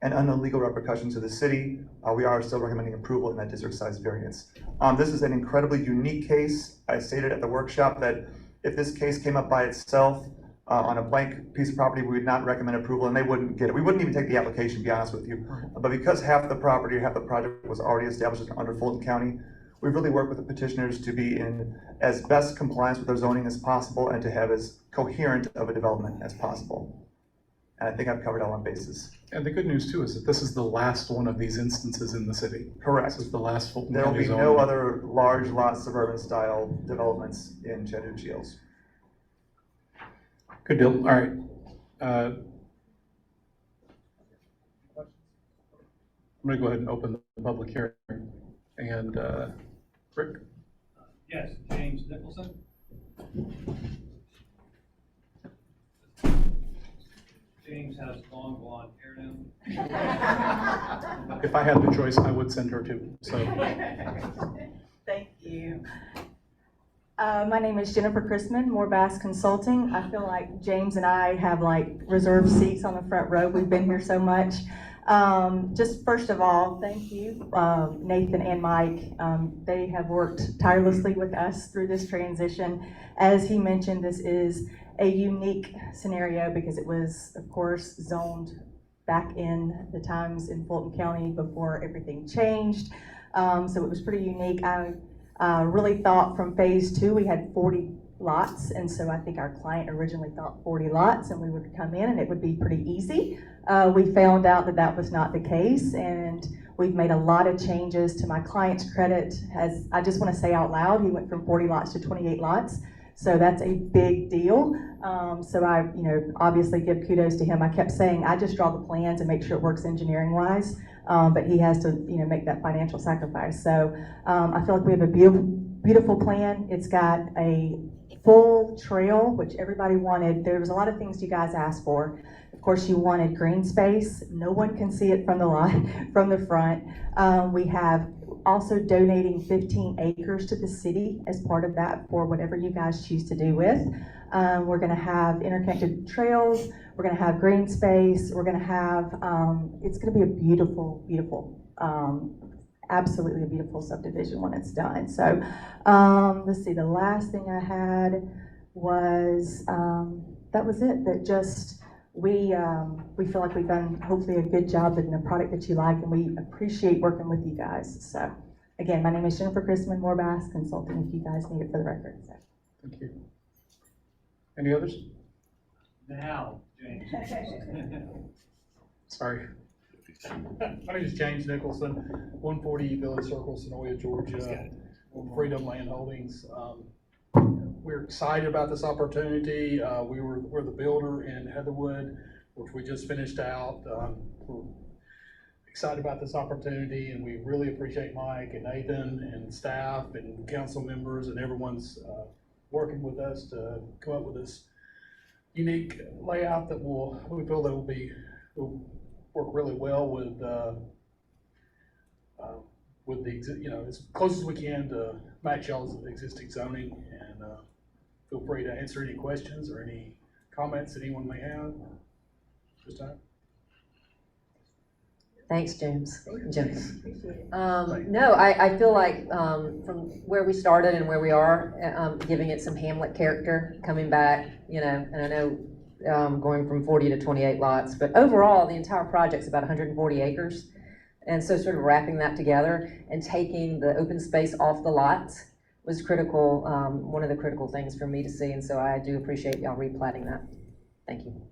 and unknown legal repercussions to the city, we are still recommending approval in that district size variance. This is an incredibly unique case. I stated at the workshop that if this case came up by itself on a blank piece of property, we would not recommend approval and they wouldn't get it. We wouldn't even take the application, to be honest with you. But because half the property or half the project was already established under Fulton County, we've really worked with the petitioners to be in as best compliance with their zoning as possible and to have as coherent of a development as possible. And I think I've covered all my bases. And the good news too is that this is the last one of these instances in the city. Correct. This is the last Fulton There will County be zone. no other large lot suburban style developments in Chattahoochee Hills. Good deal. All right. I'm going to go ahead and open the public hearing. And Rick? Yes, James Nicholson. James has long blonde hair now. If I had the choice, I would send her too. So. Thank you. My name is Jennifer Chrisman, Moore-Bass Consulting. I feel like James and I have like reserved seats on the front row. We've been here so much. Just first of all, thank you, Nathan and Mike. They have worked tirelessly with us through this transition. As he mentioned, this is a unique scenario because it was, of course, zoned back in the times in Fulton County before everything changed. So it was pretty unique. I really thought from phase 2 we had 40 lots, and so I think our client originally thought 40 lots and we would come in and it would be pretty easy. We found out that that was not the case, and we've made a lot of changes. To my client's credit, as I just want to say out loud, he went from 40 lots to 28 lots. So that's a big deal. So I, obviously give kudos to him. I kept saying, I just draw the plans and make sure it works engineering wise, but he has to, make that financial sacrifice. So I feel like we have a beautiful plan. It's got a full trail, which everybody wanted. There was a lot of things you guys asked for. Of course, you wanted green space. No one can see it from the lot, from the front. We have also donating 15 acres to the city as part of that for whatever you guys choose to do with. We're gonna have interconnected trails. We're gonna have green space. We're gonna have, it's gonna be a beautiful, absolutely a beautiful subdivision when it's done. So let's see, the last thing I had was, that was it, that just, we feel like we've done hopefully a good job in a product that you like, and we appreciate working with you guys. So again, my name is Jennifer Chrisman, Moore-Bass Consulting, if you guys need it for the record. So. Thank you. Any others? Now, James. Sorry. My name is James Nicholson, 140 Village Circle, Sonoya, Georgia, Freedom Land Holdings. We're excited about this opportunity. We're the builder in Heatherwood, which we just finished out. We're excited about this opportunity, and we really appreciate Mike and Nathan and staff and council members and everyone's working with us to come up with this unique layout that we feel that will work really well with the as close as we can to match y'all's existing zoning, and feel free to answer any questions or any comments that anyone may have this time. Thanks, James. No, I feel like from where we started and where we are, giving it some Hamlet character, coming back, and I know going from 40 to 28 lots, but overall the entire project's about 140 acres. And so sort of wrapping that together and taking the open space off the lots was critical, one of the critical things for me to see. And so I do appreciate y'all replatting that. Thank you.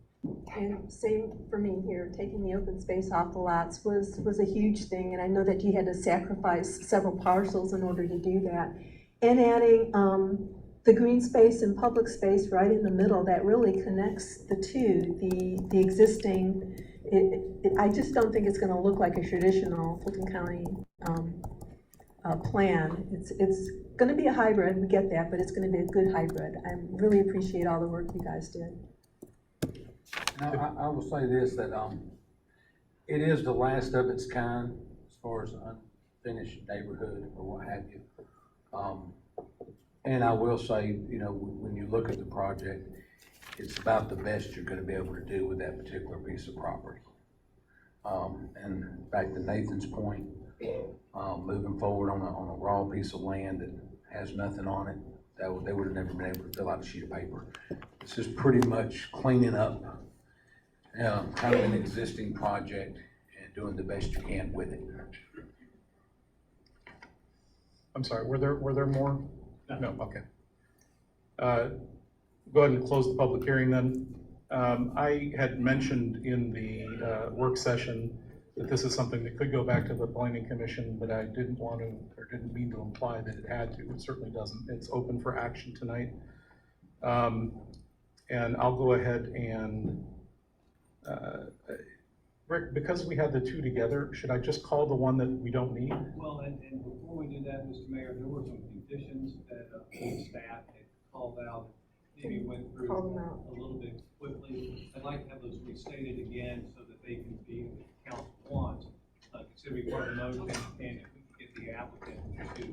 And same for me here, taking the open space off the lots was a huge thing, and I know that you had to sacrifice several parcels in order to do that. And adding the green space and public space right in the middle, that really connects the two, the existing, I just don't think it's gonna look like a traditional Fulton County plan. It's gonna be a hybrid, we get that, but it's gonna be a good hybrid. I really appreciate all the work you guys did. Now, I will say this, that It is the last of its kind as far as unfinished neighborhood or what have you. And I will say, you know, when you look at the project, it's about the best you're gonna be able to do with that particular piece of property. And back to Nathan's point, moving forward on a raw piece of land that has nothing on it, they would have never been able to fill out a sheet of paper. This is pretty much cleaning up, kind of an existing project and doing the best you can with it. I'm sorry, were there more? No, okay. Go ahead and close the public hearing then. I had mentioned in the work session that this is something that could go back to the planning commission, but I didn't want to, or didn't mean to imply that it had to. It certainly doesn't. It's open for action tonight. And I'll go ahead and, Rick, because we had the two together, should I just call the one that we don't need? Well, and before we do that, Mr. Mayor, there were some conditions that staff had called out, maybe went through Call them out. a little bit quickly. I'd like to have those restated again so that they can be council wants, considering part of the motion, and if we can get the applicant to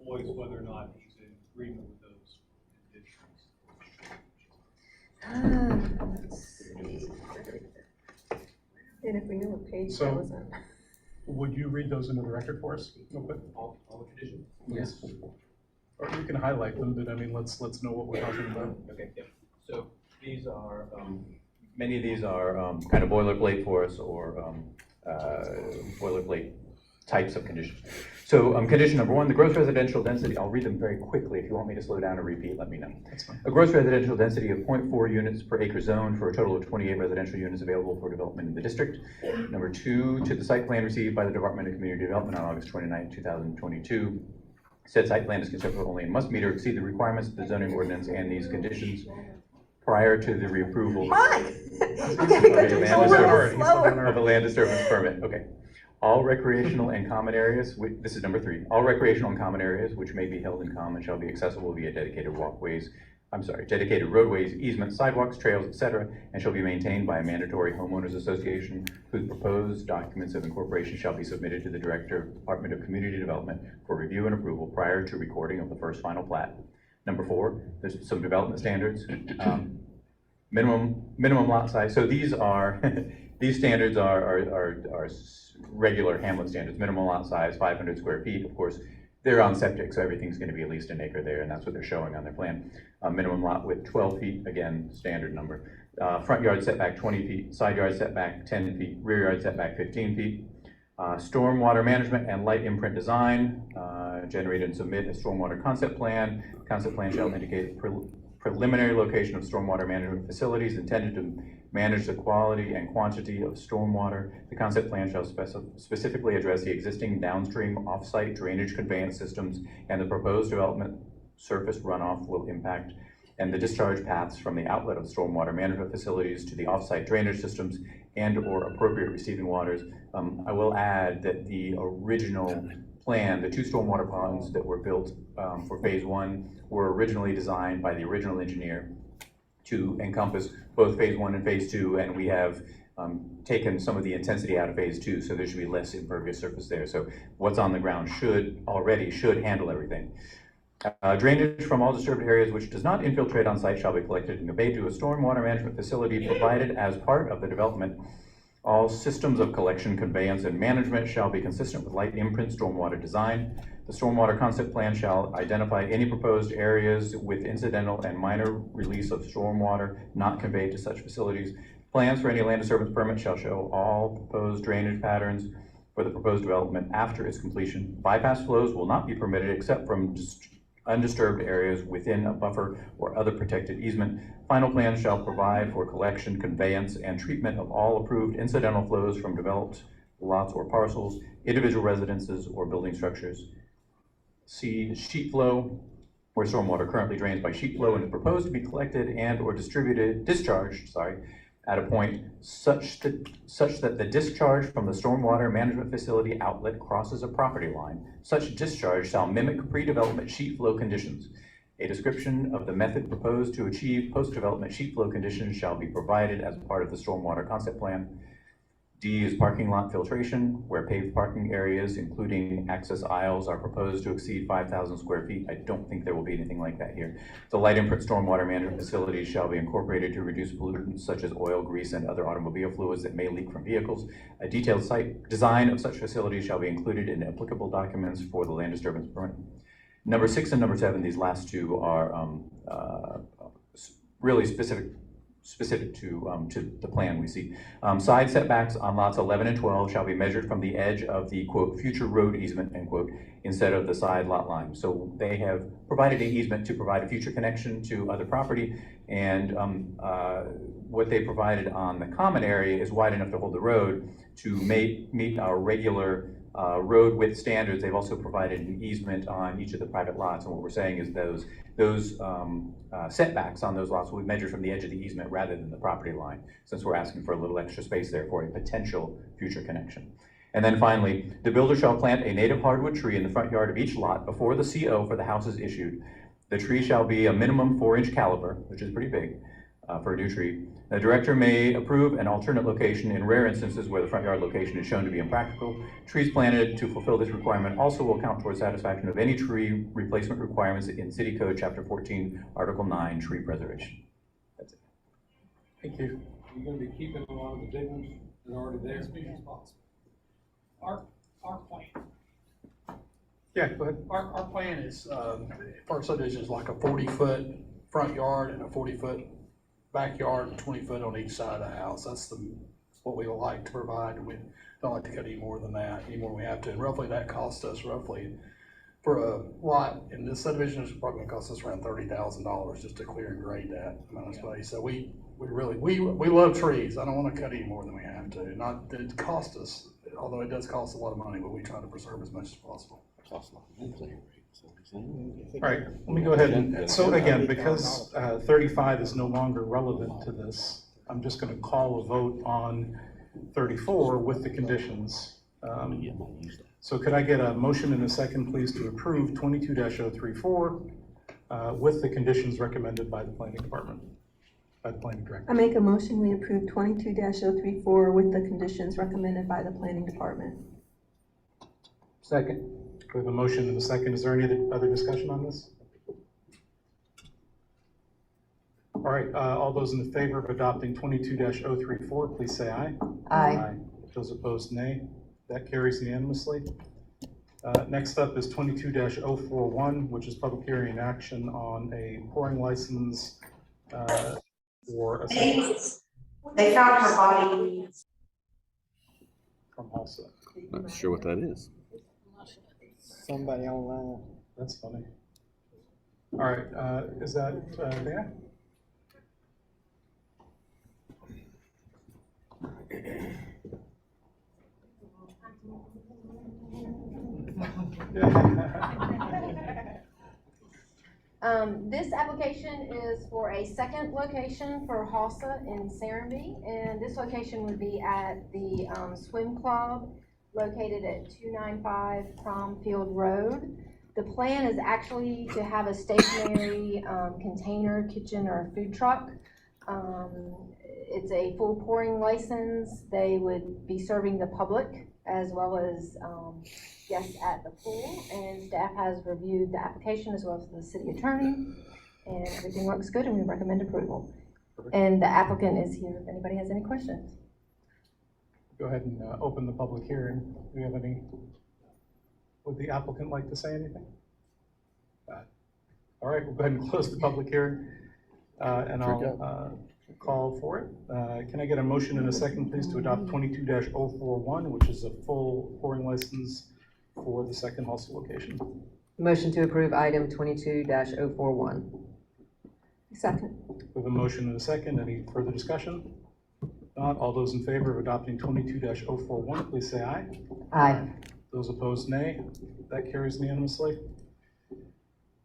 voice whether or not he's in agreement with those conditions. Let's see. And if we knew what page So- that was on. Would you read those into the record for us real quick? All the conditions? Yes. Or you can highlight them, but I mean, let's know what we're talking about. Okay, yeah. So these are, many of these are kind of boilerplate for us, or boilerplate types of conditions. So condition number one, the gross residential density, I'll read them very quickly. If you want me to slow down or repeat, let me know. That's fine. A gross residential density of 0.4 units per acre zone for a total of 28 residential units available for development in the district. Number two, to the site plan received by the Department of Community Development on August 29, 2022. Said site plan is conceptual only and must meet or exceed the requirements of the zoning ordinance and these conditions prior to the reapproval of a land disturbance permit. Okay. All recreational and common areas, this is number three, all recreational and common areas which may be held in common shall be accessible via dedicated roadways, easements, sidewalks, trails, etc., and shall be maintained by a mandatory homeowners association whose proposed documents of incorporation shall be submitted to the Director of Department of Community Development for review and approval prior to recording of the first final plat. Number four, there's some development standards. Minimum lot size. So these are these standards are regular hamlet standards. Minimum lot size, 500 square feet. Of course, they're on septic, so everything's going to be at least an acre there, and that's what they're showing on their plan. Minimum lot width 12 feet, again, standard number. Front yard setback 20 feet, side yard setback 10 feet, rear yard setback 15 feet. Stormwater management and light imprint design, generate and submit a stormwater concept plan. Concept plan shall indicate preliminary location of stormwater management facilities intended to manage the quality and quantity of stormwater. The concept plan shall specifically address the existing downstream off-site drainage conveyance systems and the proposed development surface runoff will impact, and the discharge paths from the outlet of stormwater management facilities to the off-site drainage systems and or appropriate receiving waters. I will add that the original plan, the two stormwater ponds that were built for phase one were originally designed by the original engineer to encompass both phase one and phase two, and we have taken some of the intensity out of phase two, so there should be less impervious surface there. So what's on the ground should handle everything. Drainage from all disturbed areas which does not infiltrate on site shall be collected and conveyed to a stormwater management facility provided as part of the development. All systems of collection, conveyance, and management shall be consistent with light imprint stormwater design. The stormwater concept plan shall identify any proposed areas with incidental and minor release of stormwater not conveyed to such facilities. Plans for any land disturbance permit shall show all proposed drainage patterns for the proposed development after its completion. Bypass flows will not be permitted except from undisturbed areas within a buffer or other protected easement. Final plans shall provide for collection, conveyance, and treatment of all approved incidental flows from developed lots or parcels, individual residences, or building structures. C, sheet flow, where stormwater currently drains by sheet flow and is proposed to be collected and or discharged at a point such that the discharge from the stormwater management facility outlet crosses a property line. Such discharge shall mimic pre-development sheet flow conditions. A description of the method proposed to achieve post-development sheet flow conditions shall be provided as part of the stormwater concept plan. D is parking lot filtration, where paved parking areas, including access aisles, are proposed to exceed 5,000 square feet. I don't think there will be anything like that here. The light input stormwater management facilities shall be incorporated to reduce pollutants such as oil, grease, and other automobile fluids that may leak from vehicles. A detailed site design of such facilities shall be included in applicable documents for the land disturbance permit. Number 6 and number 7, these last two are really specific to the plan we see. Side setbacks on lots 11 and 12 shall be measured from the edge of the, quote, future road easement, end quote, instead of the side lot line. So they have provided an easement to provide a future connection to other property, and what they provided on the common area is wide enough to hold the road to meet our regular road width standards. They've also provided an easement on each of the private lots, and what we're saying is those setbacks on those lots will be measured from the edge of the easement rather than the property line, since we're asking for a little extra space there for a potential future connection. And then finally, the builder shall plant a native hardwood tree in the front yard of each lot before the CO for the house is issued. The tree shall be a minimum 4-inch caliber, which is pretty big for a new tree. The director may approve an alternate location in rare instances where the front yard location is shown to be impractical. Trees planted to fulfill this requirement also will count towards satisfaction of any tree replacement requirements in City Code Chapter 14, Article 9, tree preservation. That's it. Thank you. You're gonna be keeping a lot of the big ones that are already there? As big as possible. Our plan. Yeah, go ahead. Our plan is, first subdivision is like a 40-foot front yard and a 40-foot backyard and 20 foot on each side of the house. That's what we like to provide. We don't like to cut any more than that, any more than we have to. And roughly that costs us roughly, for a lot in this subdivision, it's probably gonna cost us around $30,000 just to clear and grade that amount of space. So we love trees. I don't want to cut any more than we have to. Not that it costs us, although it does cost a lot of money, but we try to preserve as much as possible. All right, let me go ahead and, so again, because 35 is no longer relevant to this, I'm just going to call a vote on 34 with the conditions. So could I get a motion and a second, please, to approve 22-034 with the conditions recommended by the planning department, by the planning director? I make a motion, we approve 22-034 with the conditions recommended by the planning department. Second. We have a motion and a second. Is there any other discussion on this? All right, all those in favor of adopting 22-034, please say aye. Aye. Those opposed, nay. That carries unanimously. Next up is 22-041, which is public hearing and action on a pouring license for a. They found her body. From Halsa. Not sure what that is. Somebody online. That's funny. All right, is that there? This application is for a second location for Halsa in Serenbe, and this location would be at the swim club located at 295 Prom Field Road. The plan is actually to have a stationary container kitchen or food truck. It's a full pouring license. They would be serving the public as well as guests at the pool, and staff has reviewed the application as well as the city attorney, and everything looks good and we recommend approval. And the applicant is here if anybody has any questions. Go ahead and open the public hearing. Do we have any, would the applicant like to say anything? All right, we'll go ahead and close the public hearing and I'll call for it. Can I get a motion and a second, please, to adopt 22-041, which is a full pouring license for the second Halsa location? Motion to approve item 22-041. Second. We have a motion and a second. Any further discussion? Not all those in favor of adopting 22-041, please say aye. Aye. Those opposed, nay. That carries unanimously.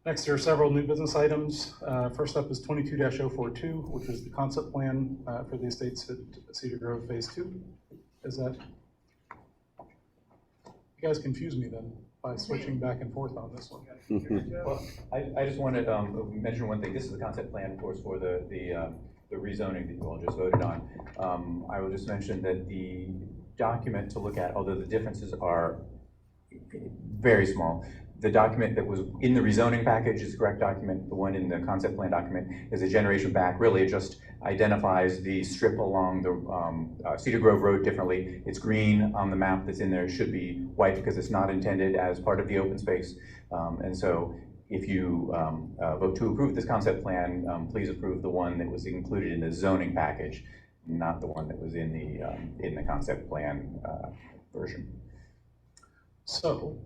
Next, there are several new business items. First up is 22-042, which is the concept plan for the estates at Cedar Grove Phase 2. Is that? You guys confuse me then by switching back and forth on this one. Well, I just want to mention one thing. This is the concept plan, of course, for the rezoning that you all just voted on. I will just mention that document to look at, although the differences are very small. The document that was in the rezoning package is the correct document. The one in the concept plan document is a generation back. Really, it just identifies the strip along the Cedar Grove Road differently. It's green on the map that's in there. It should be white because it's not intended as part of the open space. And so if you vote to approve this concept plan, please approve the one that was included in the zoning package, not the one that was in the concept plan version. So,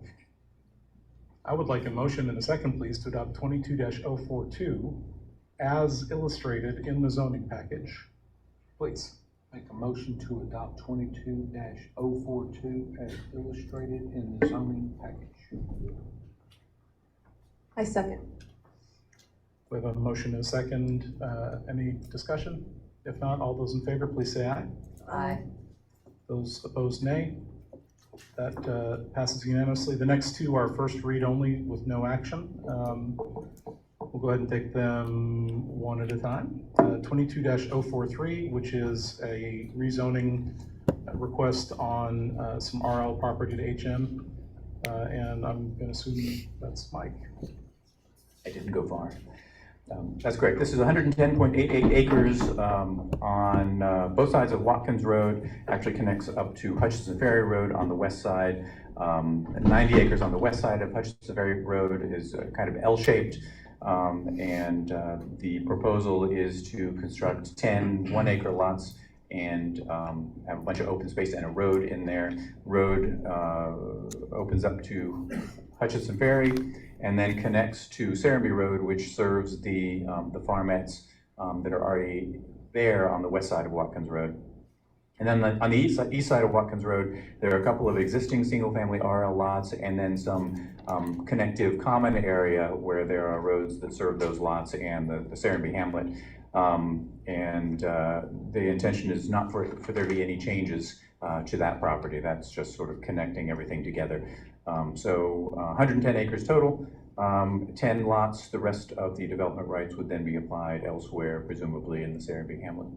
I would like a motion and a second, please, to adopt 22-042 as illustrated in the zoning package. Please. Make a motion to adopt 22-042 as illustrated in the zoning package. I second. We have a motion and a second. Any discussion? If not, all those in favor, please say aye. Aye. Those opposed, nay. That passes unanimously. The next two are first read only with no action. We'll go ahead and take them one at a time. 22-043, which is a rezoning request on some RL property to HM. And I'm going to assume that's Mike. I didn't go far. That's correct. This is 110.88 acres on both sides of Watkins Road. Actually connects up to Hutchinson Ferry Road on the west side. 90 acres on the west side of Hutchinson Ferry Road is kind of L-shaped. And the proposal is to construct 10 1-acre lots and have a bunch of open space and a road in there. Road opens up to Hutchinson Ferry and then connects to Serenby Road, which serves the farmettes that are already there on the west side of Watkins Road. And then on the east side of Watkins Road, there are a couple of existing single-family RL lots and then some connective common area where there are roads that serve those lots and the Serenby Hamlet. The intention is not for there to be any changes to that property. That's just sort of connecting everything together. 110 acres total, 10 lots. The rest of the development rights would then be applied elsewhere, presumably in the Serenby Hamlet.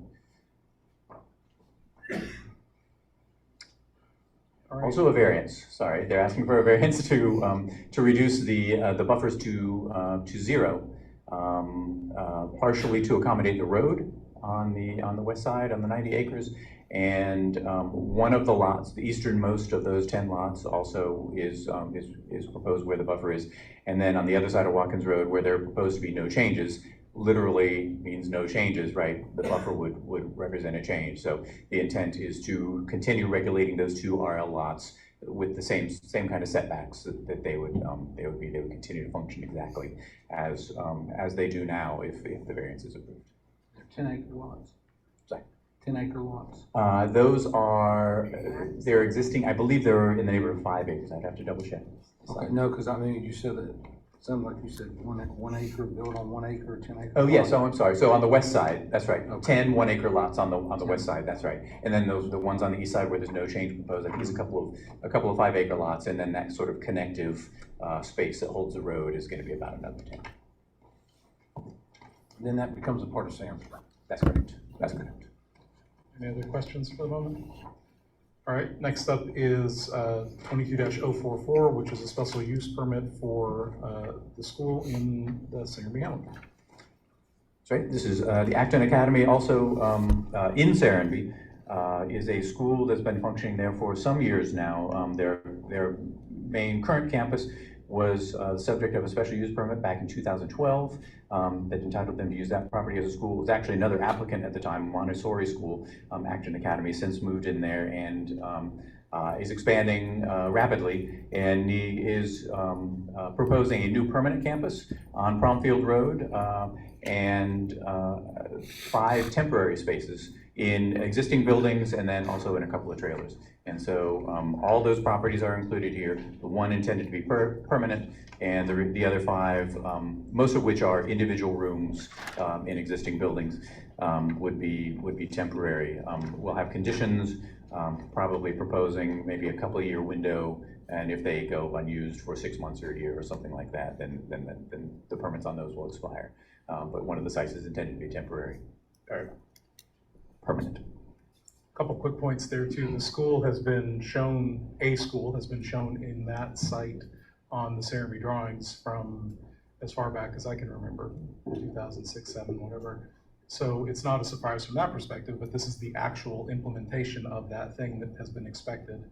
Also a variance. Sorry, they're asking for a variance to reduce the buffers to zero, partially to accommodate the road on the west side on the 90 acres. And one of the lots, the easternmost of those 10 lots, also is proposed where the buffer is. And then on the other side of Watkins Road, where there are proposed to be no changes, literally means no changes, right? The buffer would represent a change. So the intent is to continue regulating those two RL lots with the same kind of setbacks that they would continue to function exactly as they do now if the variance is approved. 10-acre lots. Sorry. 10-acre lots. Those are, they're existing, I believe they're in the neighborhood of 5 acres. I'd have to double check. Okay, no, because I mean, you said that, it sounded like you said one acre, built on 1 acre, 10 acre. Oh, yes, I'm sorry. So on the west side, that's right. Okay. 10 1-acre lots on the west side, that's right. And then the ones on the east side where there's no change proposed, I think it's a couple of 5-acre lots, and then that sort of connective space that holds the road is going to be about another 10. And then that becomes a part of Sam's. That's correct. That's correct. Any other questions for the moment? All right, next up is 22-044, which is a special use permit for the school in the Serenby Hamlet. That's right. This is the Acton Academy, also in Serenby, is a school that's been functioning there for some years now. Their main current campus was the subject of a special use permit back in 2012 that entitled them to use that property as a school. It was actually another applicant at the time, Montessori School, Acton Academy, since moved in there and is expanding rapidly. And he is proposing a new permanent campus on Promfield Road and 5 temporary spaces in existing buildings and then also in a couple of trailers. And so all those properties are included here, the one intended to be permanent, and the other 5, most of which are individual rooms in existing buildings, would be temporary. We'll have conditions, probably proposing maybe a couple-year window, and if they go unused for 6 months or a year or something like that, then the permits on those will expire. But one of the sites is intended to be temporary, or permanent. Couple quick points there too. The school has been shown, a school has been shown in that site on the Serenbe drawings from as far back as I can remember, 2006, 7, whatever. So it's not a surprise from that perspective, but this is the actual implementation of that thing that has been expected.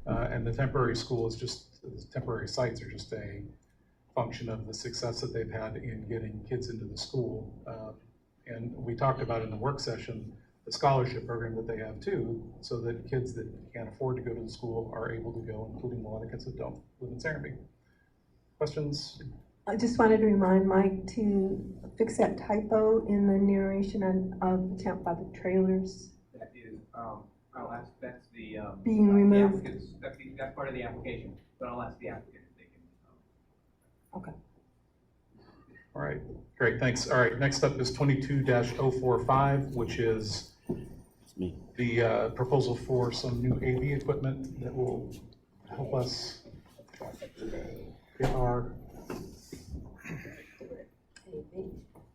And the temporary school is just, temporary sites are just a function of the success that they've had in getting kids into the school. And we talked about in the work session, the scholarship program that they have too, so that kids that can't afford to go to the school are able to go, including a lot of kids that don't live in Serenbe. Questions? I just wanted to remind Mike to fix that typo in the narration of the Camp by the trailers. That is, I'll ask, that's the, Being removed. the applicants, that's part of the application, but I'll ask the applicant if they can. Okay. All right, great, thanks. All right, next up is 22-045, which is the proposal for some new AV equipment that will help us get our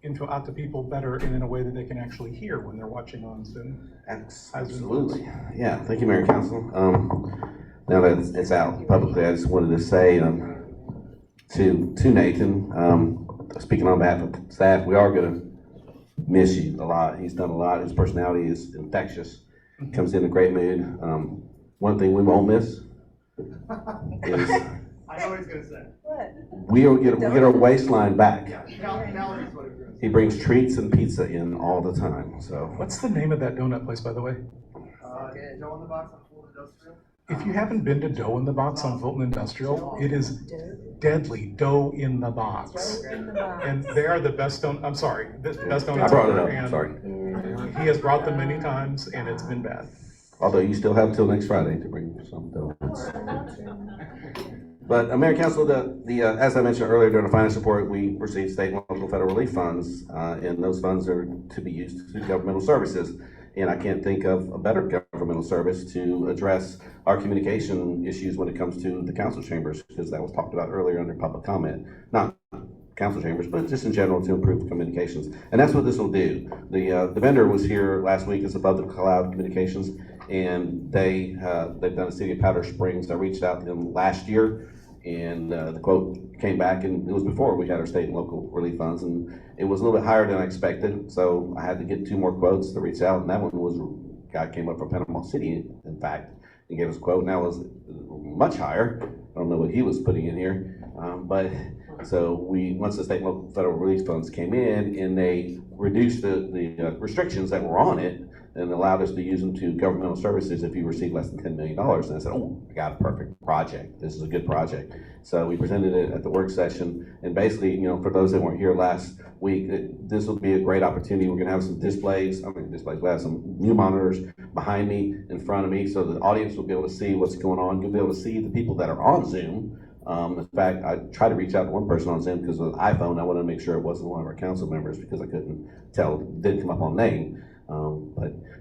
info out to people better and in a way that they can actually hear when they're watching on Zoom. Absolutely. Yeah, thank you, Mayor and Council. Now that it's out publicly, I just wanted to say to Nathan, speaking on behalf of staff, we are going to miss you a lot. He's done a lot. His personality is infectious. Comes in a great mood. One thing we won't miss is I know what he's gonna say. we'll get our waistline back. Now he's what it is. He brings treats and pizza in all the time. So What's the name of that donut place, by the way? Dough in the Box on Fulton Industrial. If you haven't been to Dough in the Box on Fulton Industrial, it is deadly. Dough in the Box. And they are the best I'm sorry, the best donuts. I brought it ever, up, and sorry. He has brought them many times and it's been bad. Although you still have till next Friday to bring some donuts. But Mayor Council, as I mentioned earlier during the finance report, we received state and local federal relief funds, and those funds are to be used to do governmental services. And I can't think of a better governmental service to address our communication issues when it comes to the council chambers, because that was talked about earlier under public comment. Not council chambers, but just in general to improve communications. And that's what this will do. The vendor was here last week as Above the Cloud Communications, and they've done a city of Powder Springs. I reached out to them last year, and the quote came back, and it was before we had our state and local relief funds, and it was a little bit higher than I expected. So I had to get 2 more quotes to reach out, and that one was a guy came up from Panama City, in fact, and gave us a quote, and that was much higher. I don't know what he was putting in here, but so once the state and local federal relief funds came in, and they reduced the restrictions that were on it, and allowed us to use them to governmental services if you receive less than $10 million. And I said, oh, I got a perfect project. This is a good project. So we presented it at the work session. And basically, for those that weren't here last week, this will be a great opportunity. We're gonna have some displays. We'll have some new monitors behind me, in front of me, so the audience will be able to see what's going on. You'll be able to see the people that are on Zoom. In fact, I tried to reach out to one person on Zoom because with an iPhone, I wanted to make sure it wasn't one of our council members because I couldn't tell, it didn't come up on name.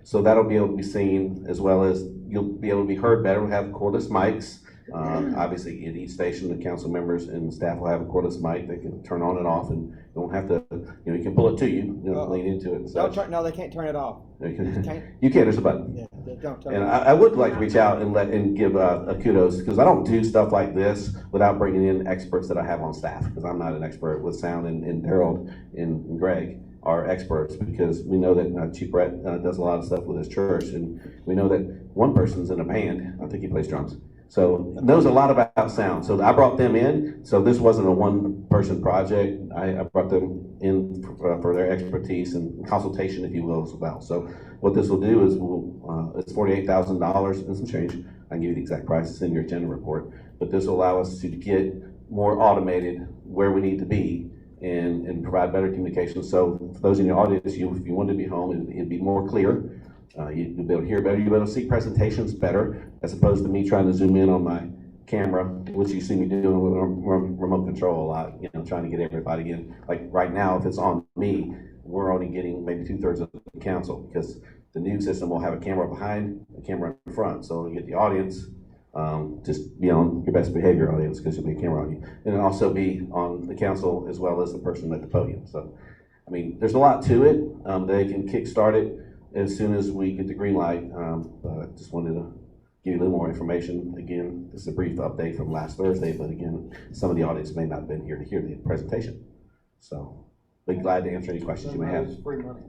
So that'll be able to be seen, as well as you'll be able to be heard better. We'll have cordless mics. Obviously, at each station, the council members and staff will have a cordless mic. They can turn on and off, and you don't have to, you can pull it to you, lean into it. And such. No, they can't turn it off. You can, there's a button. Yeah, don't turn And it off. I would like to reach out and give a kudos, because I don't do stuff like this without bringing in experts that I have on staff, because I'm not an expert with sound, and Daryl and Greg are experts, because we know that Chief Brett does a lot of stuff with his church, and we know that one person's in a band. I think he plays drums, so knows a lot about sound. So I brought them in, so this wasn't a one-person project. I brought them in for their expertise and consultation, if you will, as well. So what this will do is it's $48,000 and some change. I can give you the exact price. It's in your agenda report, but this will allow us to get more automated where we need to be, and provide better communication. So for those in your audience, if you wanted to be home, it'd be more clear. You'll be able to hear better. You'll be able to see presentations better, as opposed to me trying to zoom in on my camera, which you see me doing with remote control a lot, trying to get everybody in. Like right now, if it's on me, we're only getting maybe 2/3 of the council, because the new system will have a camera behind, a camera in front. So you get the audience, just be on your best behavior, audience, because you'll be a camera on you. And also be on the council as well as the person at the podium. So, I mean, there's a lot to it. They can kickstart it as soon as we get the green light. But I just wanted to give you a little more information. Again, this is a brief update from last Thursday, but again, some of the audience may not have been here to hear the presentation. So, be glad to answer any questions you may have. Free money.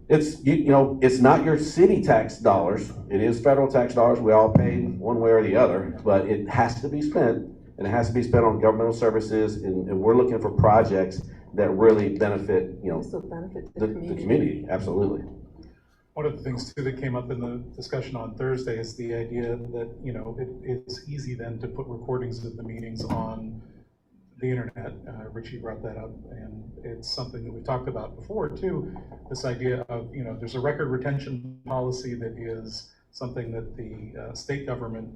It's, you know, it's not your city tax dollars. It is federal tax dollars. We all pay one way or the other, but it has to be spent, and it has to be spent on governmental services, and we're looking for projects that really benefit, you know, Also benefit the community, absolutely. One of the things too that came up in the discussion on Thursday is the idea that, you know, it's easy then to put recordings of the meetings on the internet. Richie brought that up, and it's something that we've talked about before too, this idea of, you know, there's a record retention policy that is something that the state government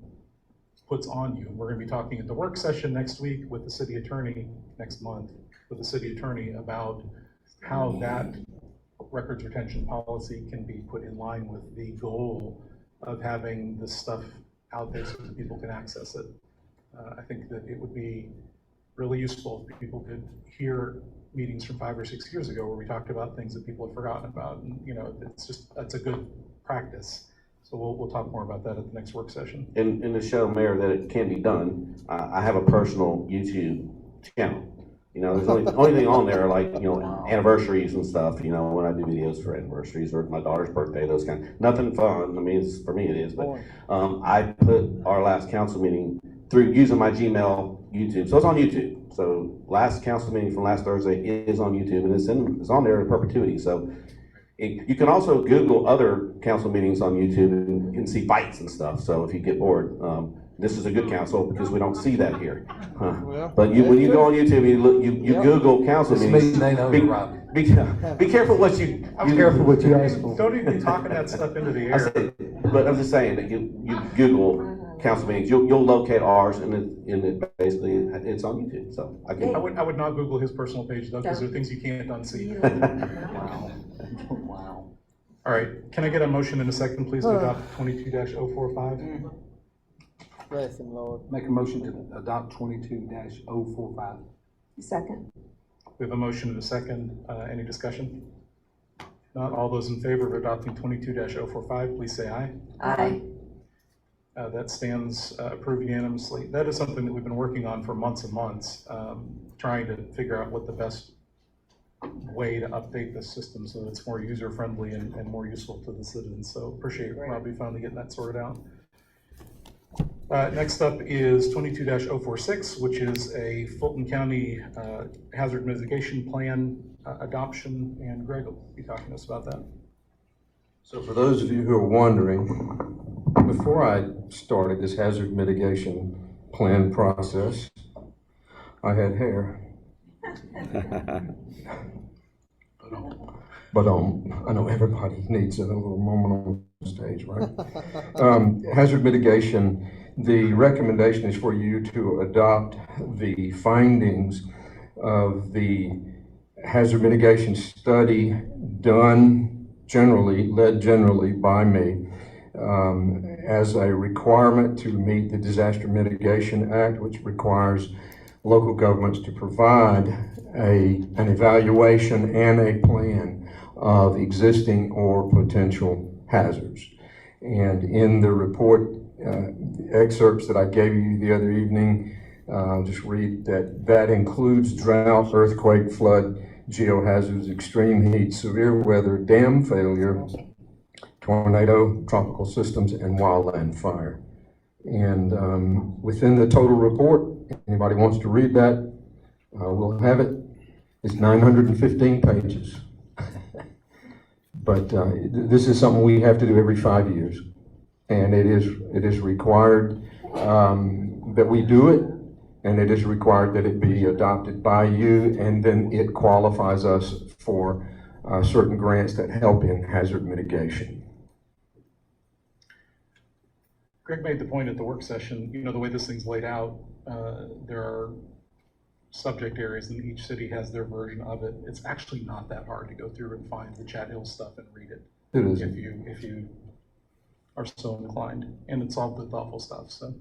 puts on you. We're gonna be talking at the work session next week with the city attorney, next month, with the city attorney about how that records retention policy can be put in line with the goal of having this stuff out there so that people can access it. I think that it would be really useful if people could hear meetings from 5 or 6 years ago where we talked about things that people had forgotten about, and you know, it's just, that's a good practice. So we'll talk more about that at the next work session. And to show Mayor that it can be done, I have a personal YouTube channel. You know, there's only thing on there are like, you know, anniversaries and stuff, you know, when I do videos for anniversaries or my daughter's birthday, those kind of, nothing fun. I mean, it's, for me it is, but I put our last council meeting through using my Gmail YouTube. So it's on YouTube. So last council meeting from last Thursday is on YouTube, and it's on there in perpetuity. So you can also Google other council meetings on YouTube and see fights and stuff. So if you get bored, this is a good council because we don't see that here. But when you go on YouTube, you Google council meetings. Be careful what you. I'm careful what you ask for. Don't even be talking that stuff into the air. But I'm just saying that you Google council meetings, you'll locate ours, and it basically it's on YouTube. So I would not Google his personal page though, because there are things you can't unsee. Wow. Wow. All right, can I get a motion in a second, please, to adopt 22-045? Bless him, Lord. Make a motion to adopt 22-045. Second. We have a motion and a second. Any discussion? Not all those in favor of adopting 22-045, please say aye. Aye. That stands approved unanimously. That is something that we've been working on for months and months, trying to figure out what the best way to update the system so that it's more user-friendly and more useful to the citizens. So appreciate Robbie finally getting that sorted out. Next up is 22-046, which is a Fulton County hazard mitigation plan adoption, and Greg will be talking to us about that. So for those of you who are wondering, before I started this hazard mitigation plan process, I had hair. But I know everybody needs a little moment on stage, right? Hazard mitigation, the recommendation is for you to adopt the findings of the hazard mitigation study led generally by me, as a requirement to meet the Disaster Mitigation Act, which requires local governments to provide an evaluation and a plan of existing or potential hazards. And in the report excerpts that I gave you the other evening, I'll just read that includes drought, earthquake, flood, geohazards, extreme heat, severe weather, dam failure, tornado, tropical systems, and wildland fire. And within the total report, anybody wants to read that, we'll have it. It's 915 pages. But this is something we have to do every 5 years. And it is required that we do it, and it is required that it be adopted by you, and then it qualifies us for certain grants that help in hazard mitigation. Greg made the point at the work session, you know, the way this thing's laid out, there are subject areas and each city has their version of it. It's actually not that hard to go through and find the Chat Hill stuff and read it. It is. If you are so inclined, and it's all good, thoughtful stuff. So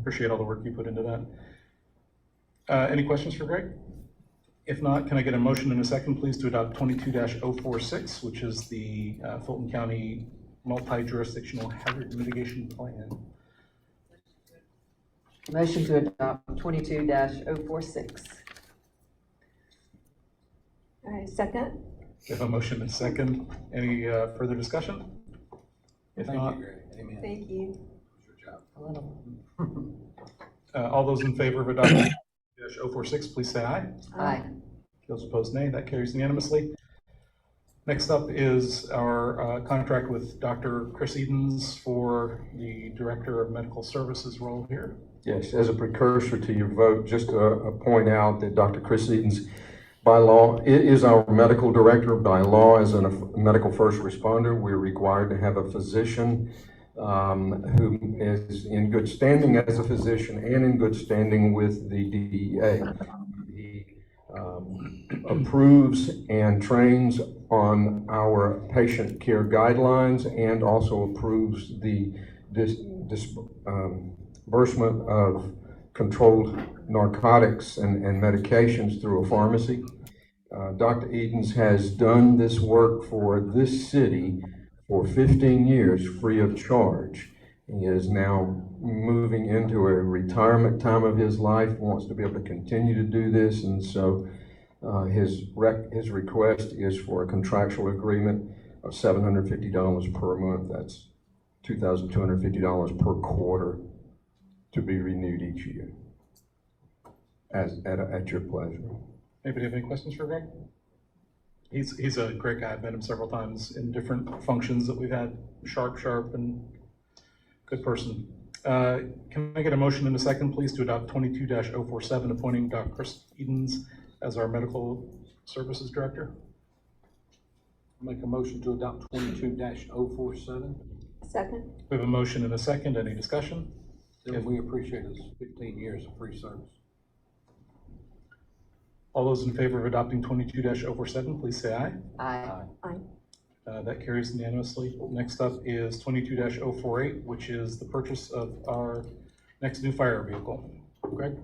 appreciate all the work you put into that. Any questions for Greg? If not, can I get a motion in a second, please, to adopt 22-046, which is the Fulton County Multi-Jurisdictional Hazard Mitigation Plan? Motion to adopt 22-046. All right, second? We have a motion and a second. Any further discussion? If not, Thank you. all those in favor of adopting 046, please say aye. Aye. Those opposed, nay. That carries unanimously. Next up is our contract with Dr. Chris Edens for the Director of Medical Services role here. Yes, as a precursor to your vote, just to point out that Dr. Chris Edens, by law, is our medical director. By law, as a medical first responder, we're required to have a physician who is in good standing as a physician and in good standing with the DEA. He approves and trains on our patient care guidelines and also approves the disbursement of controlled narcotics and medications through a pharmacy. Dr. Edens has done this work for this city for 15 years free of charge. He is now moving into a retirement time of his life, wants to be able to continue to do this, and so his request is for a contractual agreement of $750 per month. That's $2,250 per quarter to be renewed each year at your pleasure. Anybody have any questions for Greg? He's a great guy. I've met him several times in different functions that we've had. Sharp, and good person. Can I get a motion in a second, please, to adopt 22-047, appointing Dr. Chris Edens as our Medical Services Director? Make a motion to adopt 22-047. Second? We have a motion and a second. Any discussion? And we appreciate his 15 years of free service. All those in favor of adopting 22-047, please say aye. Aye. Aye. That carries unanimously. Next up is 22-048, which is the purchase of our next new fire vehicle. Greg?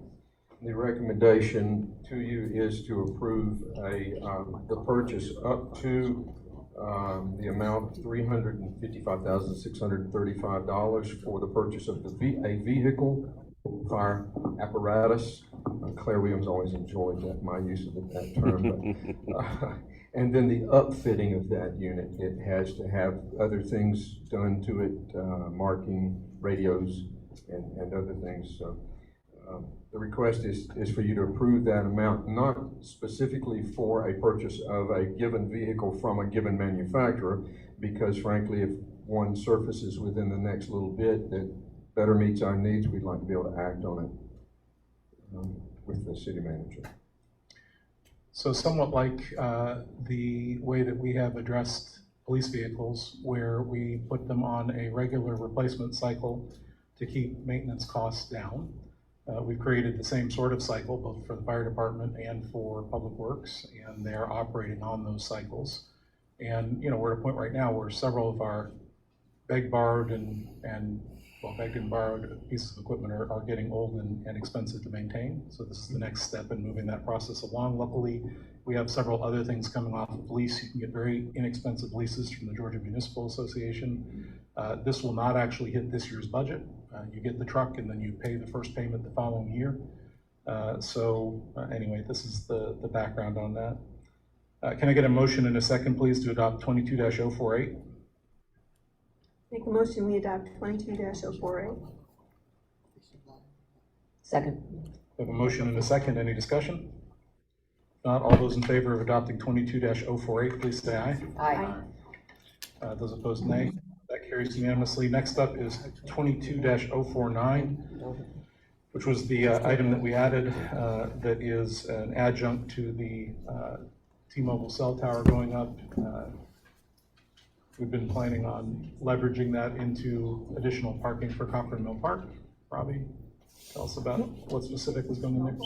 The recommendation to you is to approve the purchase up to the amount of $355,635 for the purchase of a vehicle, fire apparatus. Claire Williams always enjoyed my use of that term. But, and then the upfitting of that unit, it has to have other things done to it, marking, radios, and other things. So the request is for you to approve that amount, not specifically for a purchase of a given vehicle from a given manufacturer, because frankly, if one surfaces within the next little bit that better meets our needs, we'd like to be able to act on it with the city manager. So somewhat like the way that we have addressed police vehicles, where we put them on a regular replacement cycle to keep maintenance costs down. We've created the same sort of cycle both for the fire department and for public works, and they're operating on those cycles. And we're at a point right now where several of our begged, borrowed, and begged and borrowed pieces of equipment are getting old and expensive to maintain. So this is the next step in moving that process along. Luckily, we have several other things coming off of lease. You can get very inexpensive leases from the Georgia Municipal Association. This will not actually hit this year's budget. You get the truck and then you pay the first payment the following year. Anyway, this is the background on that. Can I get a motion in a second, please, to adopt 22-048? Make a motion, we adopt 22-048. Second. We have a motion and a second. Any discussion? Not all those in favor of adopting 22-048, please say aye. Aye. Those opposed, nay. That carries unanimously. Next up is 22-049, which was the item that we added that is an adjunct to the T-Mobile cell tower going up. We've been planning on leveraging that into additional parking for Copper Mill Park. Robbie, tell us about what specific was going in there.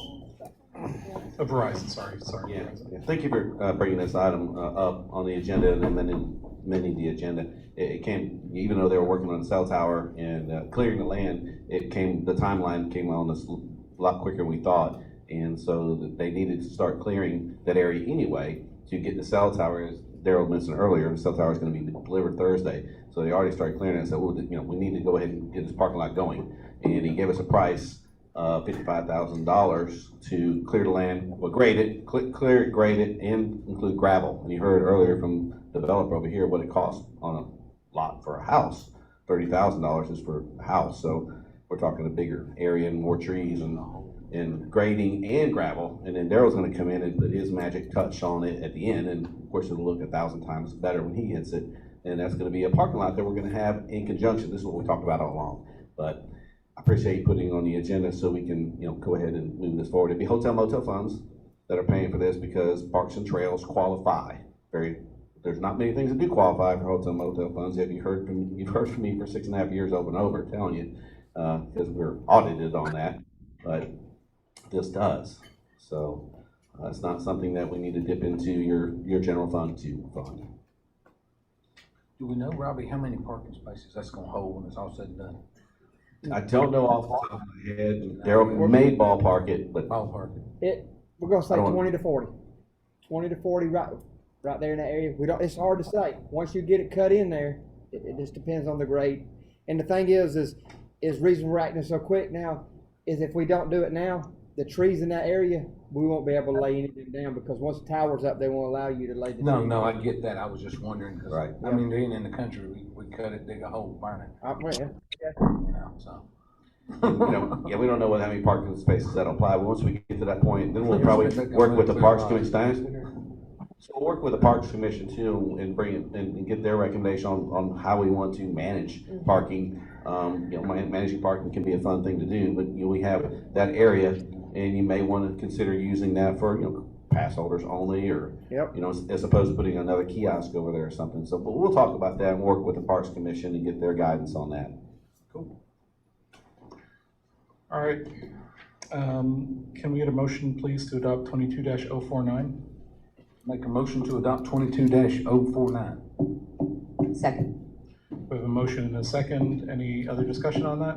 Verizon, sorry. Yeah. Thank you for bringing this item up on the agenda and amending the agenda. It came, even though they were working on the cell tower and clearing the land, the timeline came on us a lot quicker than we thought. And so that they needed to start clearing that area anyway to get the cell tower, as Daryl mentioned earlier, the cell tower is gonna be delivered Thursday. So they already started clearing it and said, well, you know, we need to go ahead and get this parking lot going. And he gave us a price of $55,000 to clear the land, well, grade it, clear it, grade it, and include gravel. And you heard earlier from the developer over here what it costs on a lot for a house. $30,000 is for a house, so we're talking a bigger area and more trees and grading and gravel. And then Daryl's gonna come in and put his magic touch on it at the end, and of course it'll look 1,000 times better when he hits it. And that's gonna be a parking lot that we're gonna have in conjunction. This is what we talked about all along. But I appreciate you putting it on the agenda so we can, you know, go ahead and move this forward. It'd be hotel motel funds that are paying for this because parks and trails qualify. There's not many things that do qualify for hotel motel funds. You've heard from me for 6.5 years over and over telling you, because we're audited on that, but this does. So it's not something that we need to dip into your general fund to fund. Do we know, Robbie, how many parking spaces that's gonna hold when it's all said and done? I don't know off the top of my head. Daryl may ballpark it, but Ballpark. We're gonna say I don't 20 to 40. 20 to 40 right there in that area. It's hard to say. Once you get it cut in there, it just depends on the grade. And the thing is reason we're acting so quick now is if we don't do it now, the trees in that area, we won't be able to lay anything down because once the tower's up, they won't allow you to lay the tree. No, I get that. I was just wondering, cause Right. I mean, being in the country, we cut it, dig a hole, burn it, Yeah. you know, so. you know, yeah, we don't know how many parking spaces that'll apply, but once we get to that point, then we'll probably work with the Parks Commission. So we'll work with the Parks Commission too and bring it and get their recommendation on how we want to manage parking. You know, managing parking can be a fun thing to do, but you know, we have that area and you may want to consider using that for, you know, pass holders only or, you know, as opposed to putting another kiosk over there or something. So, but we'll talk about that and work with the Parks Commission and get their guidance on that. Cool. All right. Can we get a motion, please, to adopt 22-049? Make a motion to adopt 22-049. Second. We have a motion and a second. Any other discussion on that?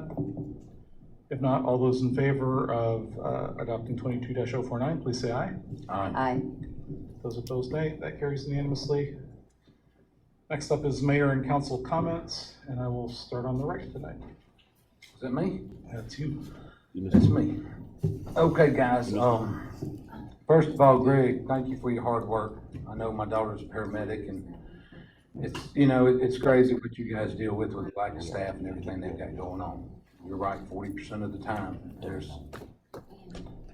If not, all those in favor of adopting 22-049, please say aye. Aye. Those opposed, nay. That carries unanimously. Next up is mayor and council comments, and I will start on the right tonight. Is that me? That's you. That's me. Okay, guys, first of all, Greg, thank you for your hard work. I know my daughter's a paramedic and it's, you know, it's crazy what you guys deal with the lack of staff and everything they've got going on. You're right, 40% of the time,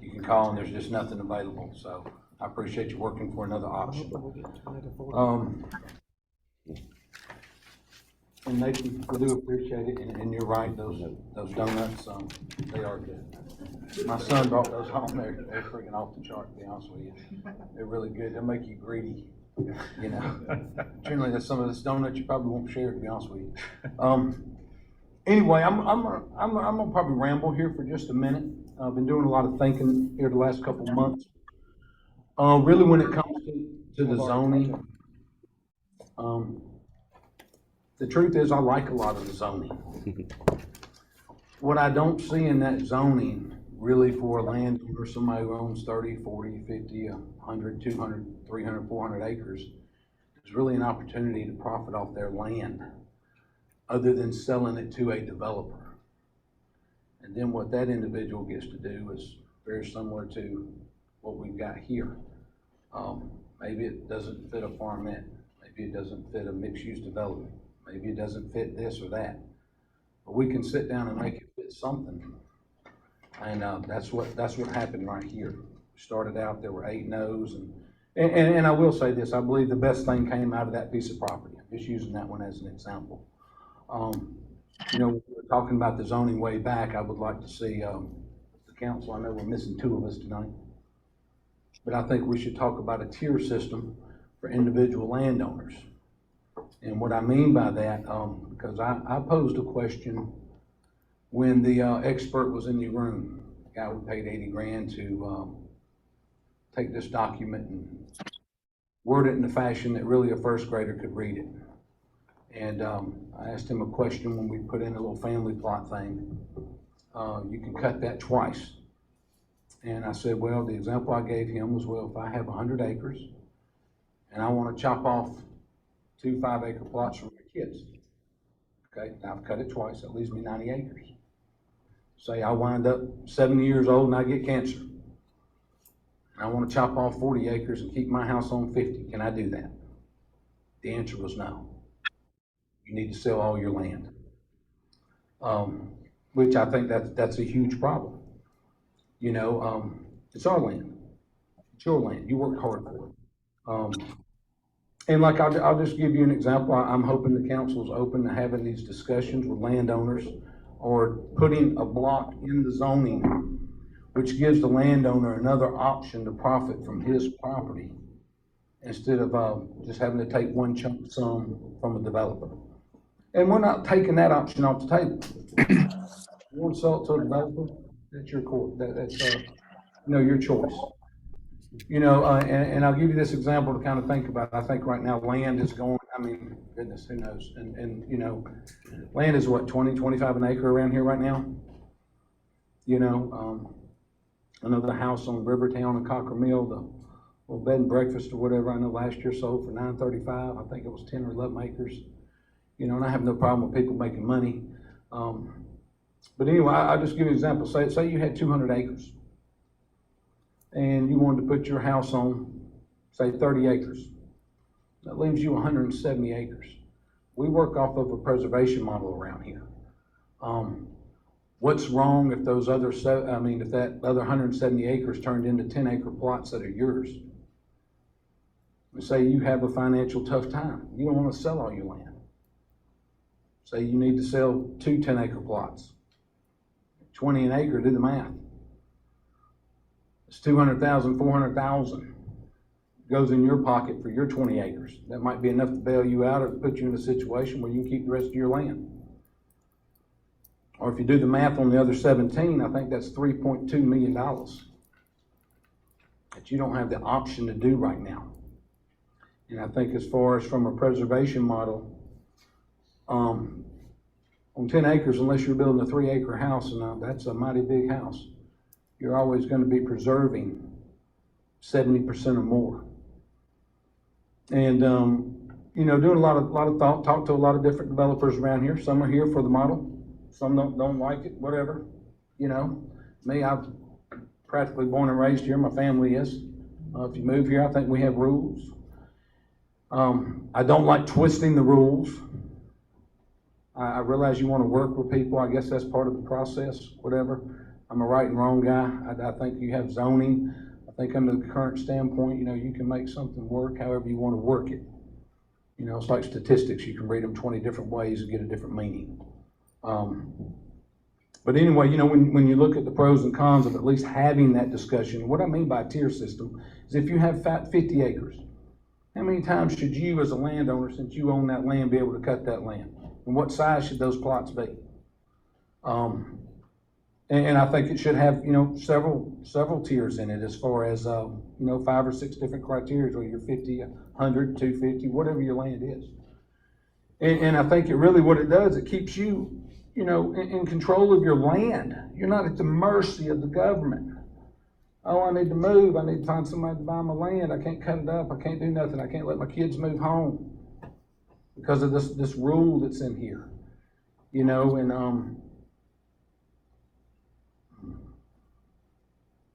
you can call and there's just nothing available. So I appreciate you working for another option. And Nathan, I do appreciate it, and you're right, those donuts, they are good. My son brought those home, they're freaking off the chart, to be honest with you. They're really good, they'll make you greedy, you know. Generally, that's some of this donut you probably won't share, to be honest with you. Anyway, I'm gonna probably ramble here for just a minute. I've been doing a lot of thinking here the last couple of months. Really when it comes to the zoning, the truth is I like a lot of the zoning. What I don't see in that zoning really for a landowner, somebody who owns 30, 40, 50, 100, 200, 300, 400 acres, is really an opportunity to profit off their land other than selling it to a developer. And then what that individual gets to do is very similar to what we've got here. Maybe it doesn't fit a farmette. Maybe it doesn't fit a mixed-use development. Maybe it doesn't fit this or that. But we can sit down and make it fit something. And that's what happened right here. We started out, there were 8 no's. And I will say this, I believe the best thing came out of that piece of property. I'm just using that one as an example. You know, we were talking about the zoning way back. I would like to see the council, I know we're missing 2 of us tonight, but I think we should talk about a tier system for individual landowners. And what I mean by that, because I posed a question when the expert was in the room, the guy who paid 80 grand to take this document and word it in a fashion that really a first grader could read it. And I asked him a question when we put in a little family plot thing. You can cut that twice. And I said, well, the example I gave him was, well, if I have 100 acres and I want to chop off 2 5-acre plots for my kids, okay, now I've cut it twice, that leaves me 90 acres. Say I wind up 70 years old and I get cancer. I want to chop off 40 acres and keep my house on 50. Can I do that? The answer was no. You need to sell all your land. Which I think that's a huge problem. You know, it's our land. It's your land. You worked hard for it. And like, I'll just give you an example. I'm hoping the council's open to having these discussions with landowners or putting a block in the zoning which gives the landowner another option to profit from his property instead of just having to take one chunk sum from a developer. And we're not taking that option off the table. You want to sell it to a developer? That's your court. That's your choice. You know, and I'll give you this example to kind of think about. I think right now land is going, I mean, goodness, who knows? And you know, land is what, 20, 25 an acre around here right now? You know, I know the house on Rivertown and Cocker Mill, the little bed and breakfast or whatever, I know last year sold for $935. I think it was 10 or 11 acres. You know, and I have no problem with people making money. But anyway, I'll just give you an example. Say you had 200 acres and you wanted to put your house on, say, 30 acres. That leaves you 170 acres. We work off of a preservation model around here. What's wrong if those other, if that other 170 acres turned into 10-acre plots that are yours? Say you have a financial tough time. You don't want to sell all your land. Say you need to sell 2 10-acre plots. 20 an acre, do the math. It's $200,000, $400,000 goes in your pocket for your 20 acres. That might be enough to bail you out or to put you in a situation where you can keep the rest of your land. Or if you do the math on the other 17, I think that's $3.2 million that you don't have the option to do right now. And I think as far as from a preservation model, on 10 acres, unless you're building a 3-acre house, and that's a mighty big house, you're always going to be preserving 70% or more. And, you know, doing a lot of thought, talk to a lot of different developers around here. Some are here for the model. Some don't like it, whatever. You know, me, I've practically born and raised here. My family is. If you move here, I think we have rules. I don't like twisting the rules. I realize you want to work with people. I guess that's part of the process, whatever. I'm a right and wrong guy. I think you have zoning. I think under the current standpoint, you know, you can make something work however you want to work it. You know, it's like statistics. You can read them 20 different ways and get a different meaning. But anyway, you know, when you look at the pros and cons of at least having that discussion, what I mean by a tier system is if you have 50 acres, how many times should you as a landowner, since you own that land, be able to cut that land? And what size should those plots be? And I think it should have, you know, several tiers in it as far as, you know, 5 or 6 different criteria, whether you're 50, 100, 250, whatever your land is. And I think it really, what it does, it keeps you, you know, in control of your land. You're not at the mercy of the government. Oh, I need to move. I need to find somebody to buy my land. I can't cut it up. I can't do nothing. I can't let my kids move home because of this rule that's in here, you know,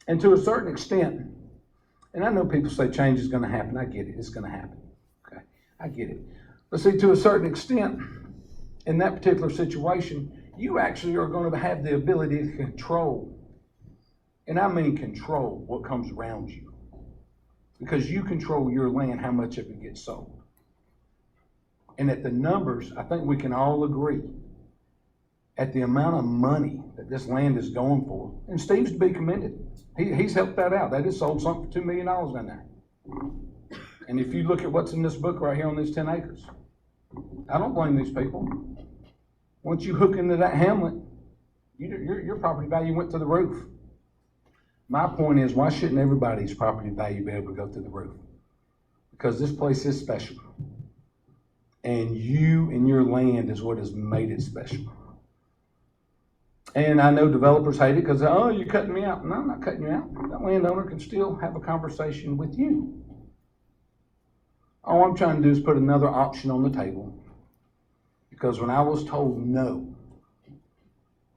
and to a certain extent, and I know people say change is going to happen. I get it. It's going to happen. Okay, I get it. But see, to a certain extent, in that particular situation, you actually are going to have the ability to control, and I mean control, what comes around you. Because you control your land, how much of it gets sold. And at the numbers, I think we can all agree, at the amount of money that this land is going for, and Steve's to be commended. He's helped that out. They just sold something for $2 million down there. And if you look at what's in this book right here on these 10 acres, I don't blame these people. Once you hook into that hamlet, your property value went to the roof. My point is, why shouldn't everybody's property value be able to go through the roof? Because this place is special. And you and your land is what has made it special. And I know developers hate it because, oh, you're cutting me out. No, I'm not cutting you out. That landowner can still have a conversation with you. All I'm trying to do is put another option on the table. Because when I was told no,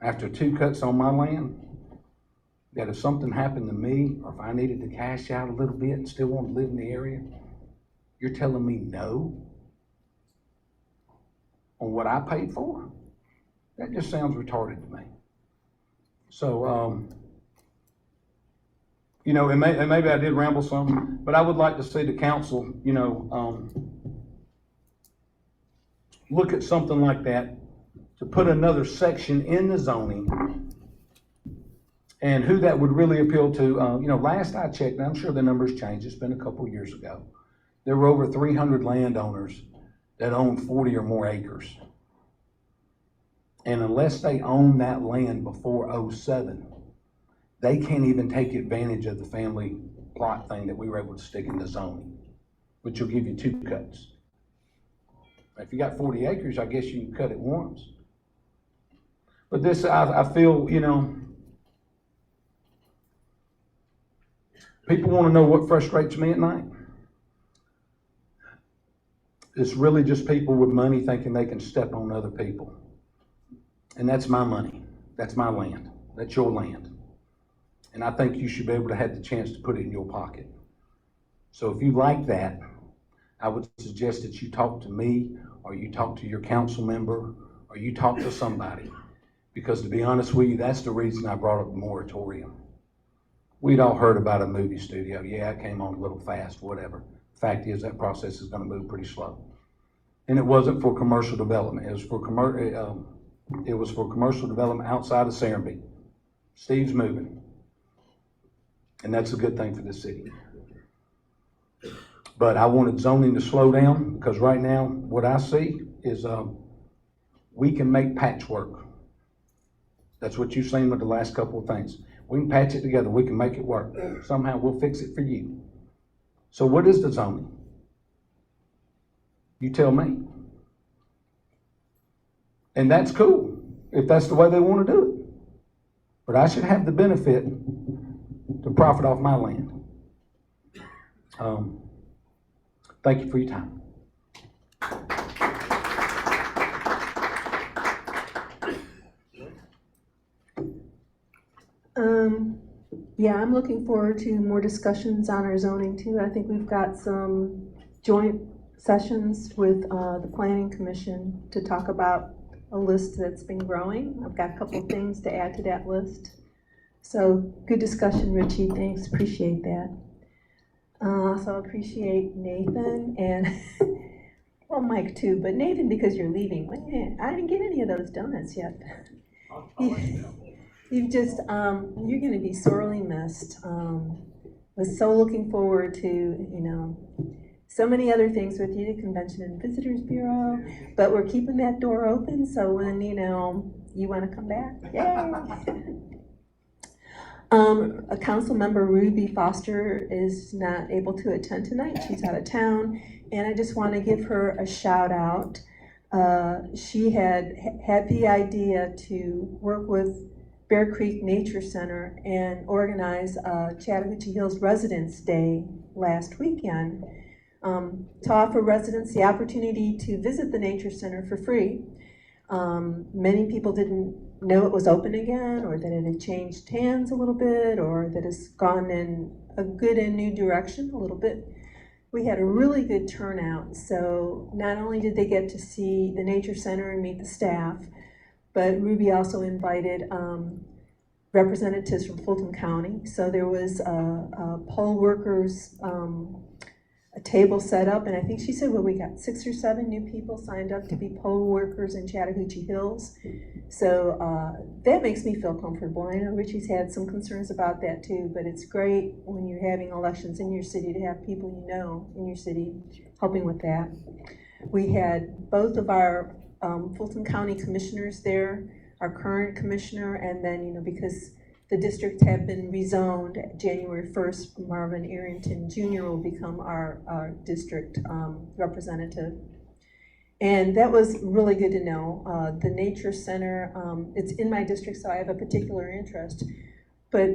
after 2 cuts on my land, that if something happened to me, or if I needed to cash out a little bit and still want to live in the area, you're telling me no on what I paid for? That just sounds retarded to me. So, you know, and maybe I did ramble some, but I would like to see the council, you know, look at something like that to put another section in the zoning, and who that would really appeal to. You know, last I checked, and I'm sure the numbers changed, it's been a couple years ago, there were over 300 landowners that owned 40 or more acres. And unless they own that land before '07, they can't even take advantage of the family plot thing that we were able to stick in the zoning, which will give you 2 cuts. If you got 40 acres, I guess you can cut it once. But this, I feel, you know, people want to know what frustrates me at night. It's really just people with money thinking they can step on other people. And that's my money. That's my land. That's your land. And I think you should be able to have the chance to put it in your pocket. So if you like that, I would suggest that you talk to me, or you talk to your council member, or you talk to somebody. Because to be honest with you, that's the reason I brought up the moratorium. We'd all heard about a movie studio. Yeah, it came on a little fast, whatever. Fact is, that process is going to move pretty slow. And it wasn't for commercial development. It was for commercial development outside of Serenbe. Steve's moving. And that's a good thing for the city. But I wanted zoning to slow down, because right now, what I see is we can make patchwork. That's what you've seen with the last couple of things. We can patch it together. We can make it work. Somehow we'll fix it for you. So what is the zoning? You tell me. And that's cool, if that's the way they want to do it. But I should have the benefit to profit off my land. Thank you for your time. Yeah, I'm looking forward to more discussions on our zoning too. I think we've got some joint sessions with the Planning Commission to talk about a list that's been growing. I've got a couple of things to add to that list. So good discussion, Richie. Thanks, appreciate that. So I appreciate Nathan and well, Mike too, but Nathan, because you're leaving. I didn't get any of those donuts yet. You've just, you're gonna be sorely missed. Was so looking forward to, you know, so many other things with you, the Convention and Visitors Bureau, but we're keeping that door open, so when, you know, you wanna come back, yay! A council member, Ruby Foster, is not able to attend tonight. She's out of town, and I just want to give her a shout out. She had the idea to work with Bear Creek Nature Center and organize Chattahoochee Hills Residents Day last weekend to offer residents the opportunity to visit the Nature Center for free. Many people didn't know it was open again, or that it had changed hands a little bit, or that it's gone in a good and new direction a little bit. We had a really good turnout, so not only did they get to see the Nature Center and meet the staff, but Ruby also invited representatives from Fulton County. So there was poll workers, a table set up, and I think she said, well, we got 6 or 7 new people signed up to be poll workers in Chattahoochee Hills. So that makes me feel comfortable. I know Richie's had some concerns about that too, but it's great when you're having elections in your city to have people you know in your city helping with that. We had both of our Fulton County commissioners there, our current commissioner, and then, you know, because the district had been rezoned January 1st, Marvin Arrington Jr. will become our district representative. And that was really good to know. The Nature Center, it's in my district, so I have a particular interest. But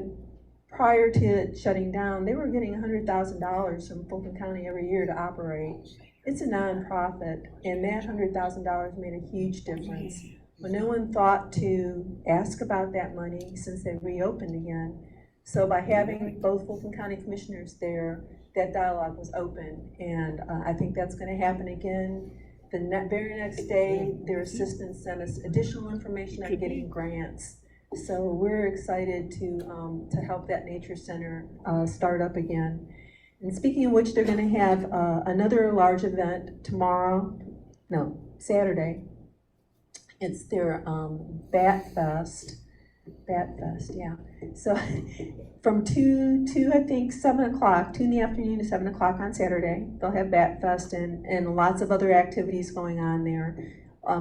prior to it shutting down, they were getting $100,000 from Fulton County every year to operate. It's a nonprofit, and that $100,000 made a huge difference. But no one thought to ask about that money since they reopened again. So by having both Fulton County commissioners there, that dialogue was open, and I think that's going to happen again. The very next day, their assistants sent us additional information on getting grants. So we're excited to help that nature center start up again. And speaking of which, they're going to have another large event Saturday. It's their Bat Fest, yeah. So from 2 I think 7 o'clock, 2 in the afternoon to 7 o'clock on Saturday, they'll have Bat Fest and lots of other activities going on there,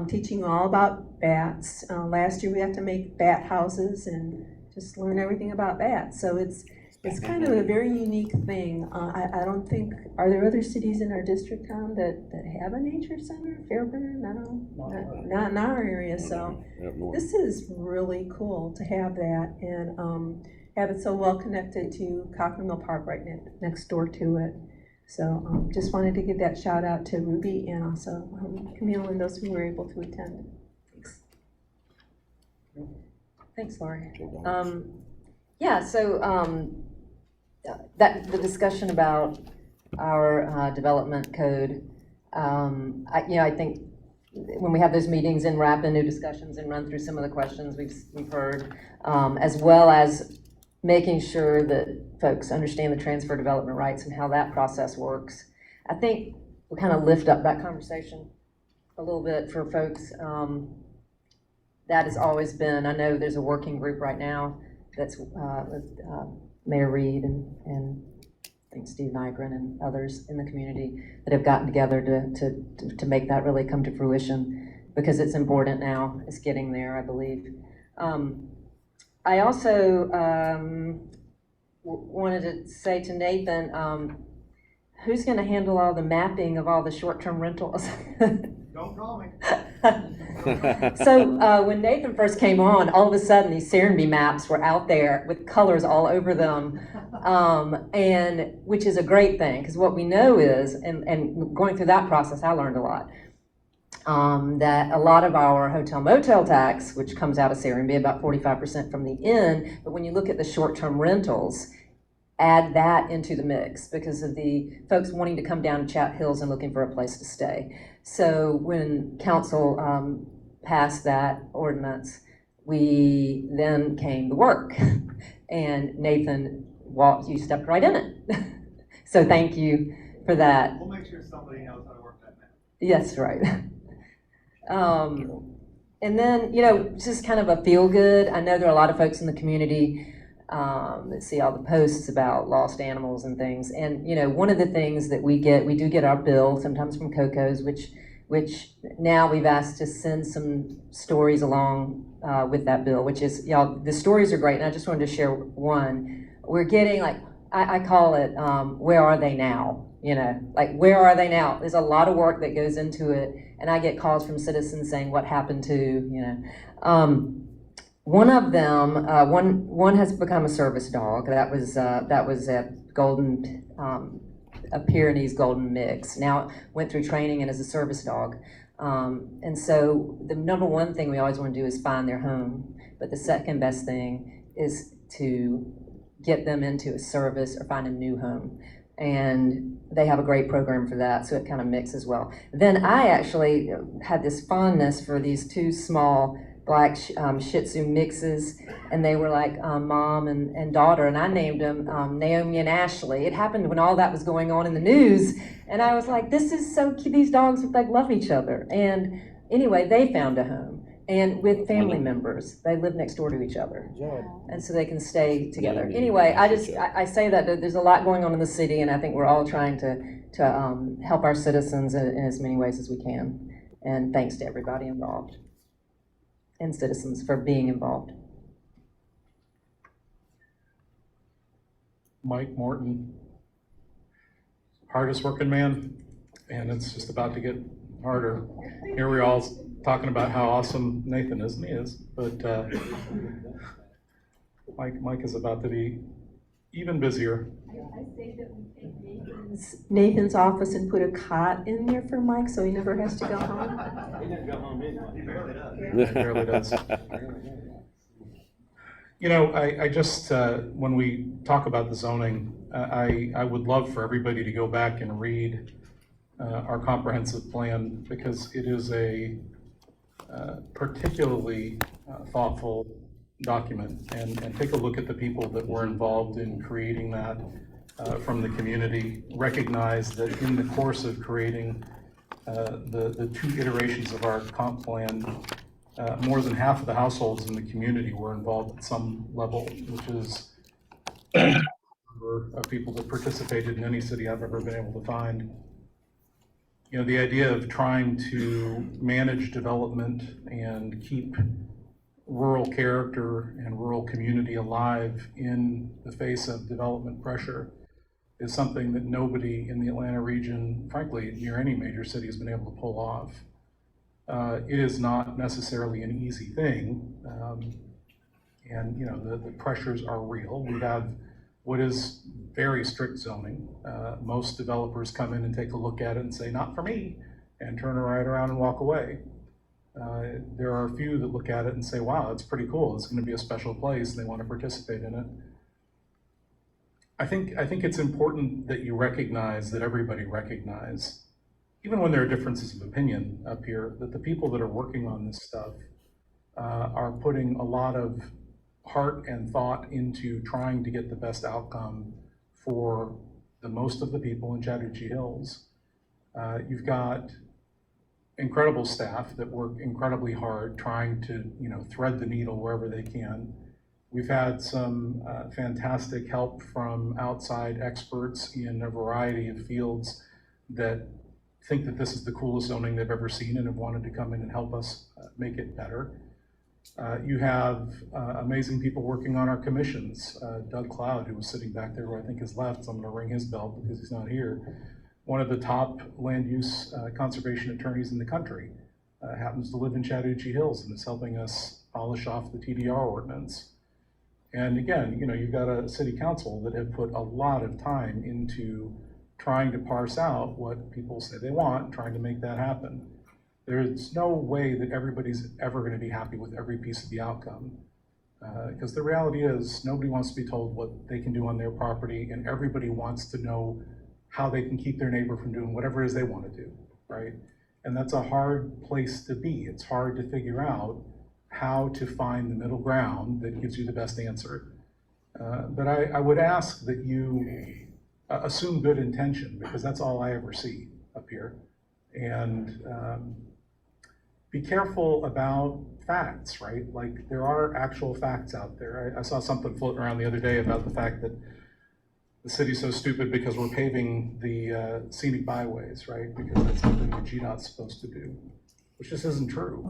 teaching all about bats. Last year we had to make bat houses and just learn everything about bats. So it's kind of a very unique thing. I don't think, are there other cities in our district, Tom, that have a nature center? Fairburn? No, not in our area. So this is really cool to have that and have it so well connected to Cochrane Mill Park right next door to it. So just wanted to give that shout out to Ruby and also Camille and those who were able to attend. Thanks. Thanks, Lori. Yeah, so the discussion about our development code, I think when we have those meetings and wrap in new discussions and run through some of the questions we've heard, as well as making sure that folks understand the transfer development rights and how that process works, I think we kind of lift up that conversation a little bit for folks. That has always been, I know there's a working group right now that's with Mayor Reed and I think Steve Nygren and others in the community that have gotten together to make that really come to fruition, because it's important now. It's getting there, I believe. I also wanted to say to Nathan, who's going to handle all the mapping of all the short-term rentals? Don't call me. So when Nathan first came on, all of a sudden these Serenbe maps were out there with colors all over them, and which is a great thing, because what we know is, and going through that process, I learned a lot, that a lot of our hotel motel tax, which comes out of Serenbe, about 45% from the inn, but when you look at the short-term rentals, add that into the mix because of the folks wanting to come down to Chat Hills and looking for a place to stay. So when council passed that ordinance, we then came to work, and Nathan you stepped right in it. So thank you for that. We'll make sure somebody knows how to work that map. Yes, right. And then, just kind of a feel good. I know there are a lot of folks in the community that see all the posts about lost animals and things. And, one of the things that we do get our bill, sometimes from COCOs, which now we've asked to send some stories along with that bill, which is, the stories are great. And I just wanted to share one. We're getting, I call it, where are they now? Where are they now? There's a lot of work that goes into it. And I get calls from citizens saying, what happened to, one of them, one has become a service dog. That was a golden, a Pyrenees golden mix. Now went through training and is a service dog. And so the number one thing we always want to do is find their home. But the second best thing is to get them into a service or find a new home. And they have a great program for that, so it kind of mixes well. Then I actually had this fondness for these two small black Shih Tzu mixes, and they were like mom and daughter, and I named them Naomi and Ashley. It happened when all that was going on in the news, and I was like, this is so cute. These dogs love each other. And anyway, they found a home, and with family members. They live next door to each other, and so they can stay together. Anyway, I say that there's a lot going on in the city, and I think we're all trying to help our citizens in as many ways as we can. And thanks to everybody involved and citizens for being involved. Mike Morton, hardest working man, and it's just about to get harder. Here we're all talking about how awesome Nathan is, and he is, but Mike is about to be even busier. I say that we take Nathan's office and put a cot in there for Mike, so he never has to go home. He never go home anyway. He barely does. He barely does. You know, I just, when we talk about the zoning, I would love for everybody to go back and read our comprehensive plan, because it is a particularly thoughtful document, and take a look at the people that were involved in creating that from the community. Recognize that in the course of creating the two iterations of our comp plan, more than half of the households in the community were involved at some level, which is a number of people that participated in any city I've ever been able to find. You know, the idea of trying to manage development and keep rural character and rural community alive in the face of development pressure is something that nobody in the Atlanta region, frankly, near any major city, has been able to pull off. It is not necessarily an easy thing, and you know, the pressures are real. We have what is very strict zoning. Most developers come in and take a look at it and say, not for me, and turn right around and walk away. There are a few that look at it and say, wow, that's pretty cool. It's going to be a special place, and they want to participate in it. I think it's important that you recognize, that everybody recognize, even when there are differences of opinion up here, that the people that are working on this stuff are putting a lot of heart and thought into trying to get the best outcome for the most of the people in Chattahoochee Hills. You've got incredible staff that work incredibly hard trying to, you know, thread the needle wherever they can. We've had some fantastic help from outside experts in a variety of fields that think that this is the coolest zoning they've ever seen and have wanted to come in and help us make it better. You have amazing people working on our commissions. Doug Cloud, who was sitting back there, who I think has left, so I'm gonna ring his bell because he's not here. One of the top land use conservation attorneys in the country, happens to live in Chattahoochee Hills and is helping us polish off the TDR ordinance. And again, you know, you've got a city council that have put a lot of time into trying to parse out what people say they want, trying to make that happen. There's no way that everybody's ever going to be happy with every piece of the outcome. Because the reality is, nobody wants to be told what they can do on their property, and everybody wants to know how they can keep their neighbor from doing whatever it is they want to do, right? And that's a hard place to be. It's hard to figure out how to find the middle ground that gives you the best answer. But I would ask that you assume good intention, because that's all I ever see up here. And be careful about facts, right? Like, there are actual facts out there. I saw something floating around the other day about the fact that the city's so stupid because we're paving the scenic byways, right? Because that's something that GDOT's supposed to do, which just isn't true.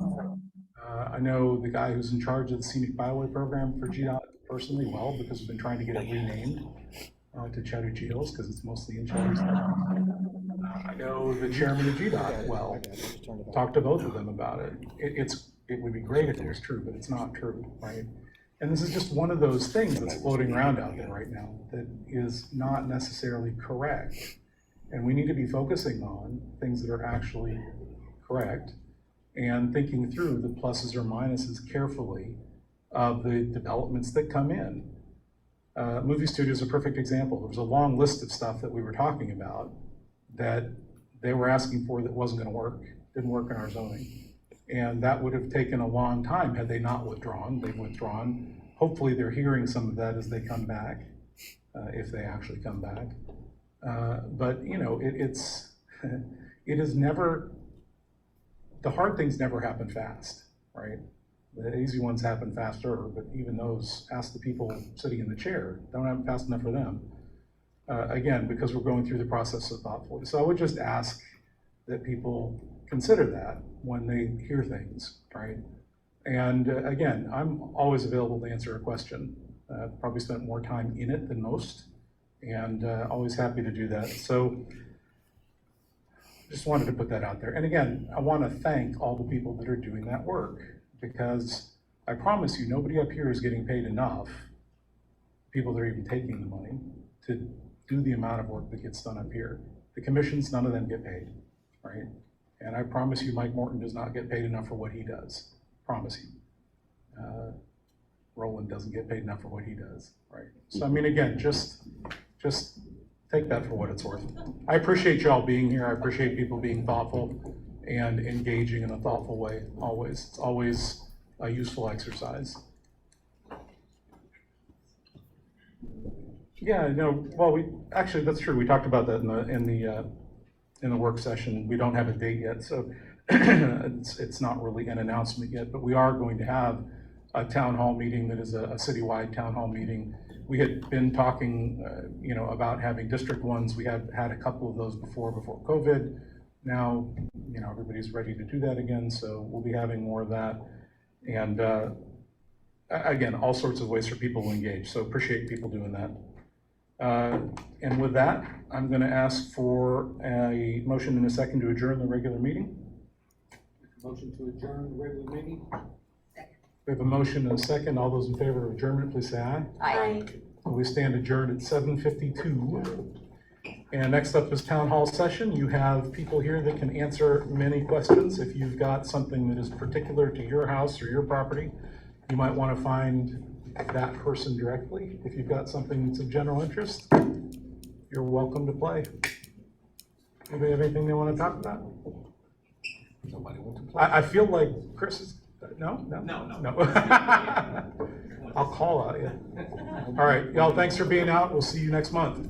I know the guy who's in charge of the scenic byway program for GDOT personally well, because we've been trying to get it renamed to Chattahoochee Hills, because it's mostly in Chattahoochee. I know the chairman of GDOT well, talked to both of them about it. It would be great if it was true, but it's not true, right? And this is just one of those things that's floating around out there right now that is not necessarily correct. And we need to be focusing on things that are actually correct and thinking through the pluses or minuses carefully of the developments that come in. Movie studio is a perfect example. There was a long list of stuff that we were talking about that they were asking for that wasn't going to work, didn't work in our zoning. And that would have taken a long time had they not withdrawn. They've withdrawn. Hopefully they're hearing some of that as they come back, if they actually come back. But you know, it is never, the hard things never happen fast, right? The easy ones happen faster, but even those, ask the people sitting in the chair, don't happen fast enough for them. Again, because we're going through the process so thoughtfully. So I would just ask that people consider that when they hear things, right? And again, I'm always available to answer a question. Probably spent more time in it than most, and always happy to do that. So just wanted to put that out there. And again, I want to thank all the people that are doing that work, because I promise you, nobody up here is getting paid enough, people that are even taking the money, to do the amount of work that gets done up here. The commissions, none of them get paid, right? And I promise you, Mike Morton does not get paid enough for what he does, promise you. Roland doesn't get paid enough for what he does, right? So I mean, again, just take that for what it's worth. I appreciate y'all being here. I appreciate people being thoughtful and engaging in a thoughtful way, always. It's always a useful exercise. Yeah, no, well, actually, that's true. We talked about that in the work session. We don't have a date yet, so it's not really an announcement yet, but we are going to have a town hall meeting that is a citywide town hall meeting. We had been talking, about having district ones. We had a couple of those before COVID. Now, everybody's ready to do that again, so we'll be having more of that. And again, all sorts of ways for people to engage, so appreciate people doing that. And with that, I'm going to ask for a motion and a second to adjourn the regular meeting. Motion to adjourn the regular meeting? We have a motion and a second. All those in favor of adjournment, please say aye. Aye. We stand adjourned at 7:52. And next up is town hall session. You have people here that can answer many questions. If you've got something that is particular to your house or your property, you might want to find that person directly. If you've got something that's of general interest, you're welcome to play. Anybody have anything they want to talk about? Somebody want to play? I feel like Chris is, no. I'll call out you. All right, y'all, thanks for being out. We'll see you next month.